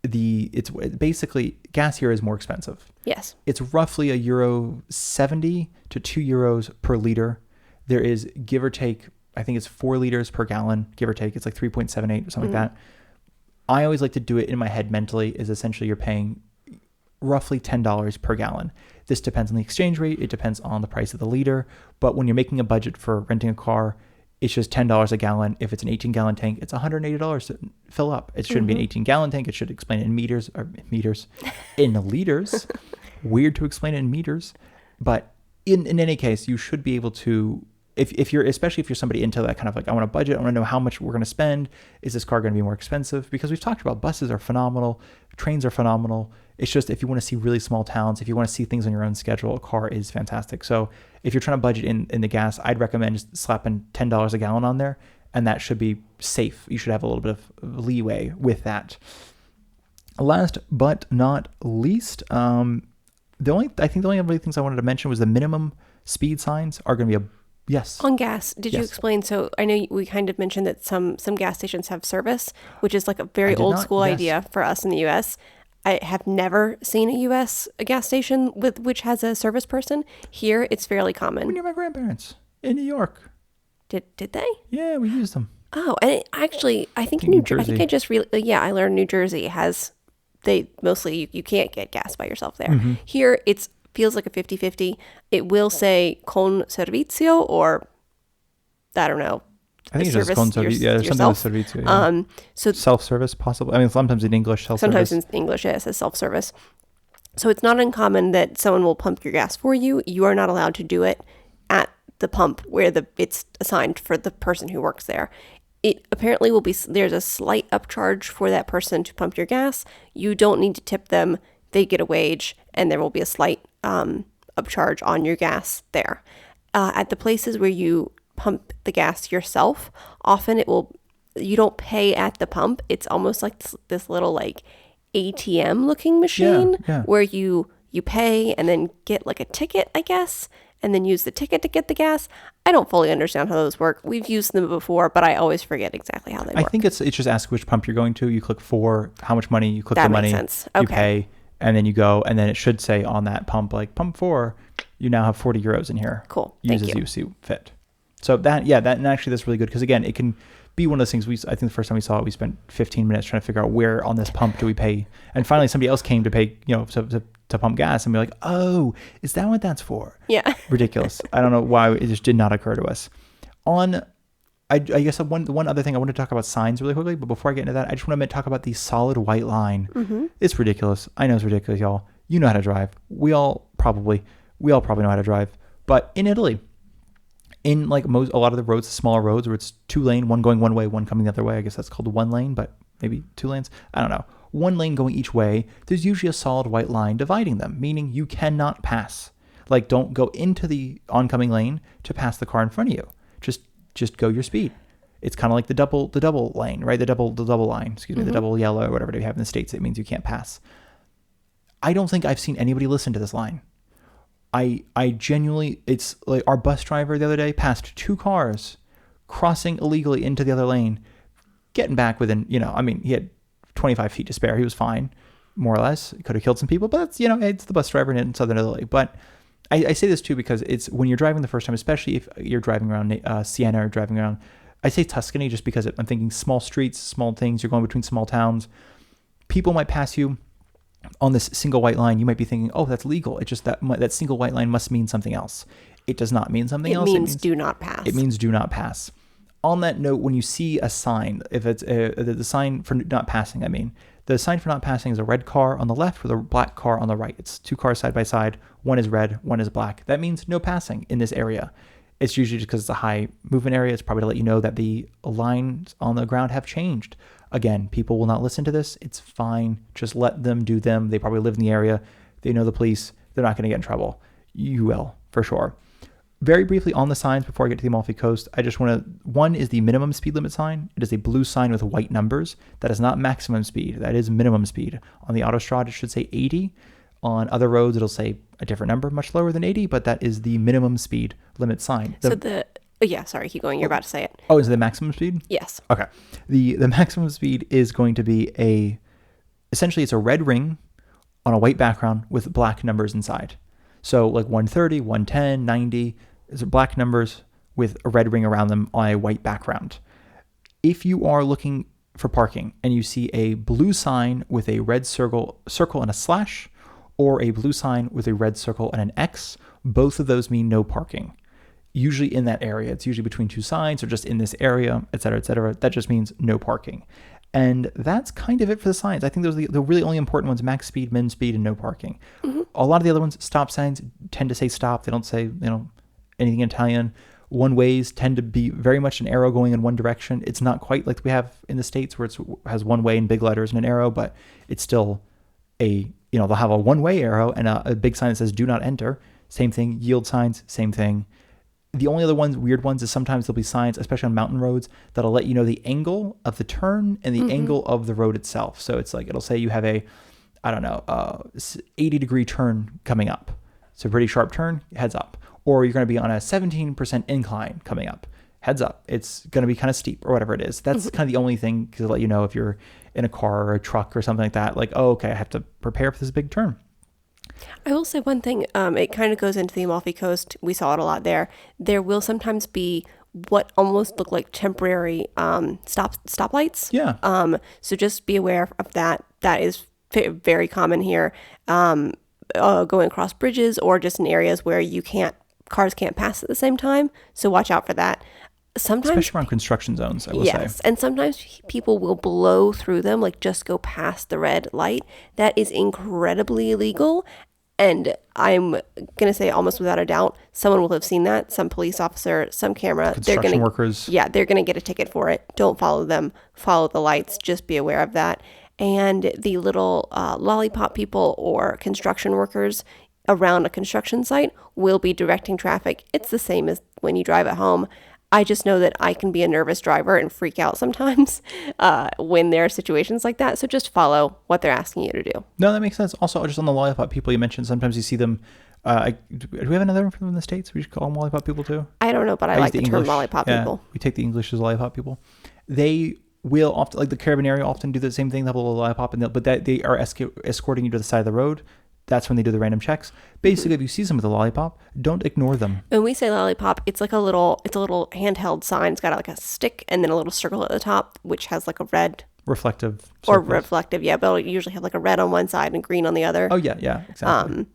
[SPEAKER 2] it's basically gas here is more expensive.
[SPEAKER 1] Yes. It's
[SPEAKER 2] roughly €1.70 to €2 per liter. There is, give or take, I think it's 4 liters per gallon, give or take. It's like 3.78 or something like that. I always like to do it in my head mentally, is essentially you're paying roughly $10 per gallon. This depends on the exchange rate. It depends on the price of the liter. But when you're making a budget for renting a car, it's just $10 a gallon. If it's an 18-gallon tank, it's $180 to fill up. It shouldn't be an 18-gallon tank. It should explain it in in liters. Weird to explain it in meters. But in any case, you should be able to, especially if you're somebody into that kind of like, I want a budget, I want to know how much we're going to spend. Is this car going to be more expensive? Because we've talked about buses are phenomenal. Trains are phenomenal. It's just, if you want to see really small towns, if you want to see things on your own schedule, a car is fantastic. So if you're trying to budget in the gas, I'd recommend just slapping $10 a gallon on there, and that should be safe. You should have a little bit of leeway with that. Last but not least, the only other things I wanted to mention was the minimum speed signs are going to be yes.
[SPEAKER 1] On gas, did you explain? So I know we kind of mentioned that some gas stations have service, which is like a very old school idea for us in the U.S. I have never seen a gas station which has a service person. Here, it's fairly common.
[SPEAKER 2] When you're my grandparents in New York.
[SPEAKER 1] Did they?
[SPEAKER 2] Yeah, we used them.
[SPEAKER 1] Oh, and I think New Jersey. I think I learned New Jersey has, they mostly, you can't get gas by yourself there. Mm-hmm. Here, it's feels like a 50-50. It will say con servizio, or I don't know.
[SPEAKER 2] I think it's just con servizio. Yeah, there's something with servizio. Yeah. So self-service, possibly. I mean, sometimes in English, self-service.
[SPEAKER 1] Sometimes in English, it says self-service. So it's not uncommon that someone will pump your gas for you. You are not allowed to do it at the pump where it's assigned for the person who works there. It apparently will be, there's a slight upcharge for that person to pump your gas. You don't need to tip them. They get a wage, and there will be a slight upcharge on your gas there. At the places where you pump the gas yourself, often you don't pay at the pump. It's almost like this little like ATM looking machine where you pay and then get like a ticket, I guess, and then use the ticket to get the gas. I don't fully understand how those work. We've used them before, but I always forget exactly how they work.
[SPEAKER 2] I think it's just ask which pump you're going to. You click for how much money, you click the money,
[SPEAKER 1] sense. Okay.
[SPEAKER 2] You pay, and then you go, and then it should say on that pump, like pump 4, You now have 40 euros in here.
[SPEAKER 1] Cool.
[SPEAKER 2] Use
[SPEAKER 1] Thank
[SPEAKER 2] as
[SPEAKER 1] you.
[SPEAKER 2] you see fit. So and actually that's really good because again, it can be one of those things. I think the first time we saw it, we spent 15 minutes trying to figure out where on this pump do we pay, and finally somebody else came to pay, to pump gas, and we're like, oh, is that what that's for?
[SPEAKER 1] Yeah.
[SPEAKER 2] Ridiculous. I don't know why it just did not occur to us. I guess one other thing I want to talk about signs really quickly, but before I get into that, I just want to talk about the solid white line.
[SPEAKER 1] Mm-hmm.
[SPEAKER 2] It's ridiculous. I know it's ridiculous, y'all. You know how to drive. We all probably know how to drive. But in Italy, in like a lot of the roads, the smaller roads where it's 2 lane, one going one way, one coming the other way. I guess that's called 1 lane, but maybe 2 lanes. I don't know. 1 lane going each way. There's usually a solid white line dividing them, meaning you cannot pass. Like, don't go into the oncoming lane to pass the car in front of you. Just go your speed. It's kind of like the double lane, right? The double line, the double yellow or whatever they have in the States. It means you can't pass. I don't think I've seen anybody listen to this line. I genuinely, it's like our bus driver the other day passed 2 cars crossing illegally into the other lane, getting back within, he had 25 feet to spare. He was fine, more or less. He could have killed some people, but that's, it's the bus driver in Southern Italy. But I say this too because it's when you're driving the first time, especially if you're driving around Siena or driving around, I say Tuscany just because I'm thinking small streets, small things, you're going between small towns. People might pass you on this single white line. You might be thinking, oh, that's legal. It's just that single white line must mean something else. It does not mean something else.
[SPEAKER 1] It means do not pass.
[SPEAKER 2] It means do not pass. On that note, when you see a sign, if it's the sign for not passing, the sign for not passing is a red car on the left with a black car on the right. It's 2 cars side by side. One is red, one is black. That means no passing in this area. It's usually just because it's a high movement area. It's probably to let you know that the lines on the ground have changed. Again, people will not listen to this. It's fine. Just let them do them. They probably live in the area. They know the police. They're not going to get in trouble. You will, for sure. Very briefly on the signs before I get to the Amalfi Coast, I just want to, one is the minimum speed limit sign. It is a blue sign with white numbers. That is not maximum speed. That is minimum speed. On the Autostrade, it should say 80. On other roads, it'll say a different number, much lower than 80, but that is the minimum speed limit sign.
[SPEAKER 1] Sorry, keep going. You're about to say it.
[SPEAKER 2] Oh, is it the maximum speed?
[SPEAKER 1] Yes.
[SPEAKER 2] Okay. The maximum speed is going to be essentially it's a red ring on a white background with black numbers inside. So like 130, 110, 90, these are black numbers with a red ring around them on a white background. If you are looking for parking and you see a blue sign with a red circle and a slash, or a blue sign with a red circle and an X, both of those mean no parking. Usually in that area. It's usually between 2 signs or just in this area, et cetera, et cetera. That just means no parking. And that's kind of it for the signs. I think those are the really only important ones: max speed, min speed, and no parking. Mm-hmm. A lot of the other ones, stop signs, tend to say stop. They don't say, anything in Italian. One ways tend to be very much an arrow going in one direction. It's not quite like we have in the States where it has one way in big letters and an arrow, but it's still they'll have a one-way arrow and a big sign that says do not enter. Same thing. Yield signs, same thing. The only other weird ones, is sometimes there'll be signs, especially on mountain roads, that'll let you know the angle of the turn and the angle of the road itself. So it's like, it'll say you have a 80-degree turn coming up. It's a pretty sharp turn, heads up. Or you're going to be on a 17% incline coming up, heads up. It's going to be kind of steep or whatever it is. That's kind of the only thing to let you know if you're in a car or a truck or something like that. Like, oh, okay, I have to prepare for this big turn.
[SPEAKER 1] I will say one thing. It kind of goes into the Amalfi Coast. We saw it a lot there. There will sometimes be what almost look like temporary stoplights.
[SPEAKER 2] Yeah.
[SPEAKER 1] So just be aware of that. That is very common here. Going across bridges or just in areas where cars can't pass at the same time. So watch out for that. Sometimes,
[SPEAKER 2] especially around construction zones, I will say.
[SPEAKER 1] Yes, and sometimes people will blow through them, like just go past the red light. That is incredibly illegal. And I'm going to say almost without a doubt, someone will have seen that. Some police officer, some camera.
[SPEAKER 2] Construction workers.
[SPEAKER 1] Yeah, they're going to get a ticket for it. Don't follow them. Follow the lights. Just be aware of that. And the little lollipop people or construction workers around a construction site will be directing traffic. It's the same as when you drive at home. I just know that I can be a nervous driver and freak out sometimes when there are situations like that. So just follow what they're asking you to do.
[SPEAKER 2] No, that makes sense. Also, just on the lollipop people you mentioned, sometimes you see them. Do we have another one from the States? We should call them lollipop people too?
[SPEAKER 1] I don't know, but I like the term lollipop people.
[SPEAKER 2] We take the English as lollipop people. They will often, like the Carabinieri often do the same thing. They'll have a little lollipop, but they are escorting you to the side of the road that's when they do the random checks. Basically, if you see some of the lollipop, don't ignore them.
[SPEAKER 1] When we say lollipop, it's like it's a little handheld sign. It's got like a stick and then a little circle at the top, which has like a red
[SPEAKER 2] Reflective.
[SPEAKER 1] or
[SPEAKER 2] circles.
[SPEAKER 1] reflective. Yeah, but it'll usually have like a red on one side and green on the other.
[SPEAKER 2] Oh yeah, exactly.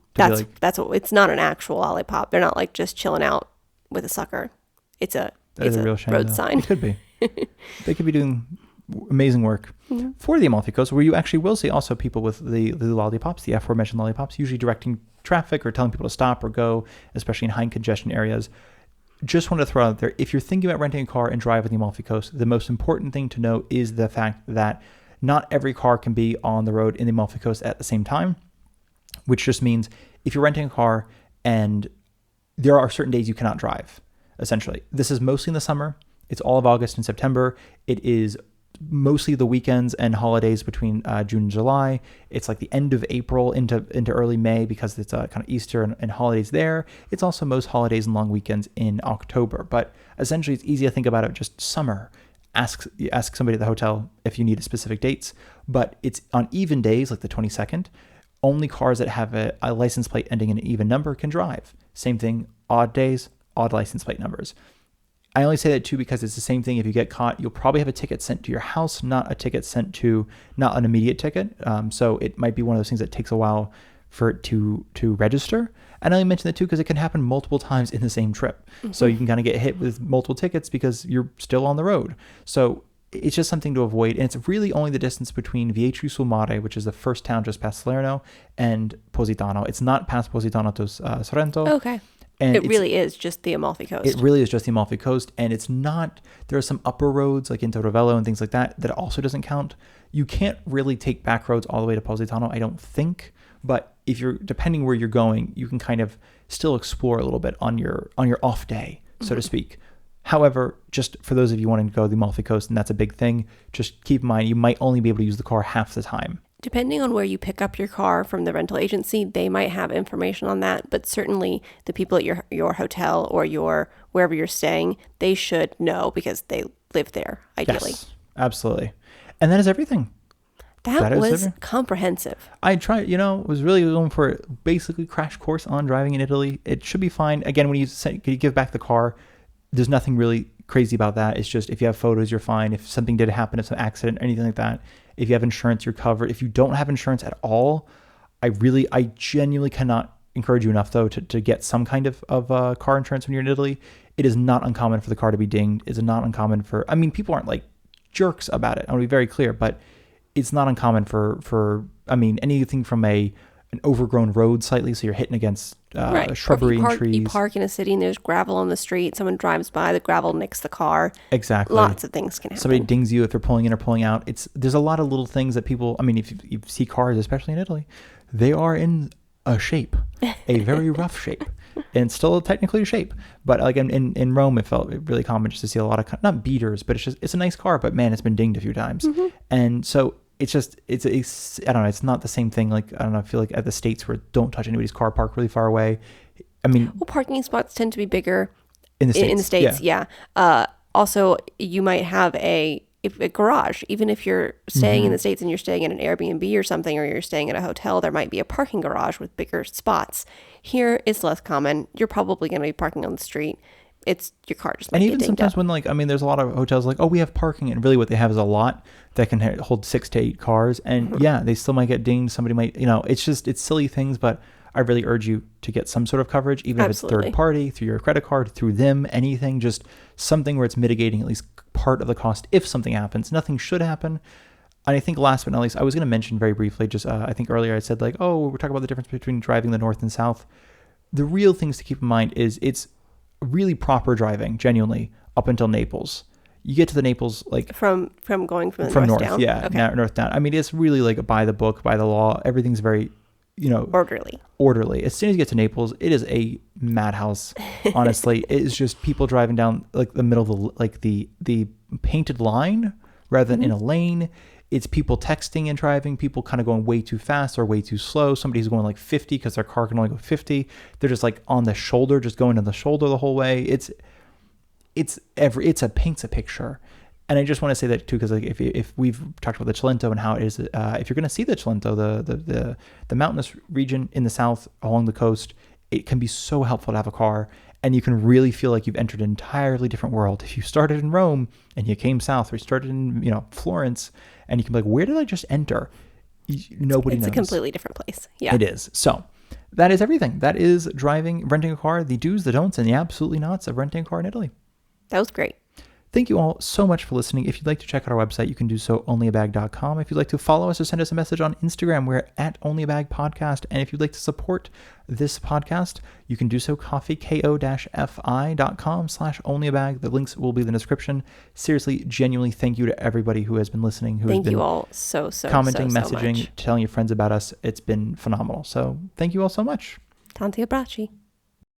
[SPEAKER 1] That's what it's not an actual lollipop. They're not like just chilling out with a sucker. It's a
[SPEAKER 2] real shame,
[SPEAKER 1] road
[SPEAKER 2] though.
[SPEAKER 1] sign.
[SPEAKER 2] It could be. They could be doing amazing work for the Amalfi Coast, where you actually will see also people with the lollipops, the aforementioned lollipops, usually directing traffic or telling people to stop or go, especially in high congestion areas. Just want to throw out there, if you're thinking about renting a car and drive on the Amalfi Coast, the most important thing to know is the fact that not every car can be on the road in the Amalfi Coast at the same time, which just means if you're renting a car and there are certain days you cannot drive, essentially. This is mostly in the summer. It's all of August and September. It is mostly the weekends and holidays between June and July. It's like the end of April into early May because it's kind of Easter and holidays there. It's also most holidays and long weekends in October. But essentially, it's easy to think about it just summer. Ask somebody at the hotel if you need specific dates. But it's on even days, like the 22nd, only cars that have a license plate ending in an even number can drive. Same thing, odd days, odd license plate numbers. I only say that too because it's the same thing. If you get caught, you'll probably have a ticket sent to your house, not an immediate ticket. So it might be one of those things that takes a while for it to register. And I only mention that too because it can happen multiple times in the same trip. Mm-hmm. So you can kind of get hit with multiple tickets because you're still on the road. So it's just something to avoid. And it's really only the distance between Vietri sul Mare, which is the first town just past Salerno, and Positano. It's not past Positano to Sorrento.
[SPEAKER 1] Okay. And it really is just the Amalfi Coast.
[SPEAKER 2] It really is just the Amalfi Coast. And it's not, there are some upper roads like into Ravello and things like that also doesn't count. You can't really take back roads all the way to Positano, I don't think. But if you're, depending where you're going, you can kind of still explore a little bit on your off day, so to speak. However, just for those of you wanting to go to the Amalfi Coast, and that's a big thing, just keep in mind, you might only be able to use the car half the time.
[SPEAKER 1] Depending on where you pick up your car from the rental agency, they might have information on that, but certainly the people at your hotel or wherever you're staying, they should know because they live there, ideally.
[SPEAKER 2] Yes, absolutely. And that is everything.
[SPEAKER 1] That was comprehensive.
[SPEAKER 2] I tried, was really going for basically crash course on driving in Italy. It should be fine. Again, when you give back the car, there's nothing really crazy about that. It's just if you have photos, you're fine. If something did happen, if some accident, anything like that, if you have insurance, you're covered. If you don't have insurance at all, I genuinely cannot encourage you enough, though, to get some kind of car insurance when you're in Italy. It is not uncommon for the car to be dinged. It's not uncommon people aren't like jerks about it. I want to be very clear, but it's not uncommon for anything from an overgrown road slightly, so you're hitting against shrubbery and trees.
[SPEAKER 1] You park in a city and there's gravel on the street. Someone drives by, the gravel nicks the car.
[SPEAKER 2] Exactly.
[SPEAKER 1] Lots of things can happen.
[SPEAKER 2] Somebody dings you if they're pulling in or pulling out. There's a lot of little things that people, if you see cars, especially in Italy, they are in a shape, a very rough shape. And still technically a shape. But like in Rome, it felt really common just to see a lot of, not beaters, but it's a nice car, but man, it's been dinged a few times. Mm-hmm. And so I don't know, it's not the same thing. Like, I don't know, I feel like at the States where don't touch anybody's car, park really far away.
[SPEAKER 1] Parking spots tend to be bigger
[SPEAKER 2] in the States.
[SPEAKER 1] In the States, yeah. Also, you might have a garage. Even if you're staying in the States and you're staying in an Airbnb or something, or you're staying at a hotel, there might be a parking garage with bigger spots. Here, it's less common. You're probably going to be parking on the street. It's your car just might
[SPEAKER 2] and
[SPEAKER 1] get
[SPEAKER 2] even
[SPEAKER 1] dinged
[SPEAKER 2] sometimes
[SPEAKER 1] up.
[SPEAKER 2] when there's a lot of hotels like, oh, we have parking, and really what they have is a lot that can hold 6 to 8 cars, and they still might get dinged. Somebody might, it's silly things, but I really urge you to get some sort of coverage, even if it's third party, through your credit card, through them, anything, just something where it's mitigating at least part of the cost if something happens. Nothing should happen. And I think last but not least, I was going to mention very briefly, just I think earlier I said like, oh, we're talking about the difference between driving the north and south. The real things to keep in mind is it's really proper driving, genuinely, up until Naples. You get to the Naples like
[SPEAKER 1] from going from the north down.
[SPEAKER 2] Yeah, okay. North down. It's really like by the book, by the law. Everything's very, orderly. As soon as you get to Naples, it is a madhouse. Honestly, it is just people driving down like the middle of the painted line rather than in a lane. It's people texting and driving, people kind of going way too fast or way too slow. Somebody's going like 50 because their car can only go 50. They're just like on the shoulder, just going on the shoulder the whole way. It paints a picture. And I just want to say that too, because like if we've talked about the Cilento and how it is, if you're going to see the Cilento, the mountainous region in the south along the coast, it can be so helpful to have a car, and you can really feel like you've entered an entirely different world. If you started in Rome and you came south, or you started in Florence, and you can be like, where did I just enter? Nobody knows.
[SPEAKER 1] It's a completely different place. Yeah,
[SPEAKER 2] it is. So that is everything. That is renting a car, the do's, the don'ts, and the absolutely nots of renting a car in Italy.
[SPEAKER 1] That was great.
[SPEAKER 2] Thank you all so much for listening. If you'd like to check out our website, you can do so onlyabag.com. If you'd like to follow us or send us a message on Instagram, we're at onlyabagpodcast. And if you'd like to support this podcast, you can do so ko-fi.com/onlyabag. The links will be in the description. Seriously, genuinely, thank you to everybody who has been listening, who has been
[SPEAKER 1] thank you all so
[SPEAKER 2] commenting,
[SPEAKER 1] so
[SPEAKER 2] messaging,
[SPEAKER 1] much.
[SPEAKER 2] telling your friends about us. It's been phenomenal. So thank you all so much.
[SPEAKER 1] Tanti abbracci.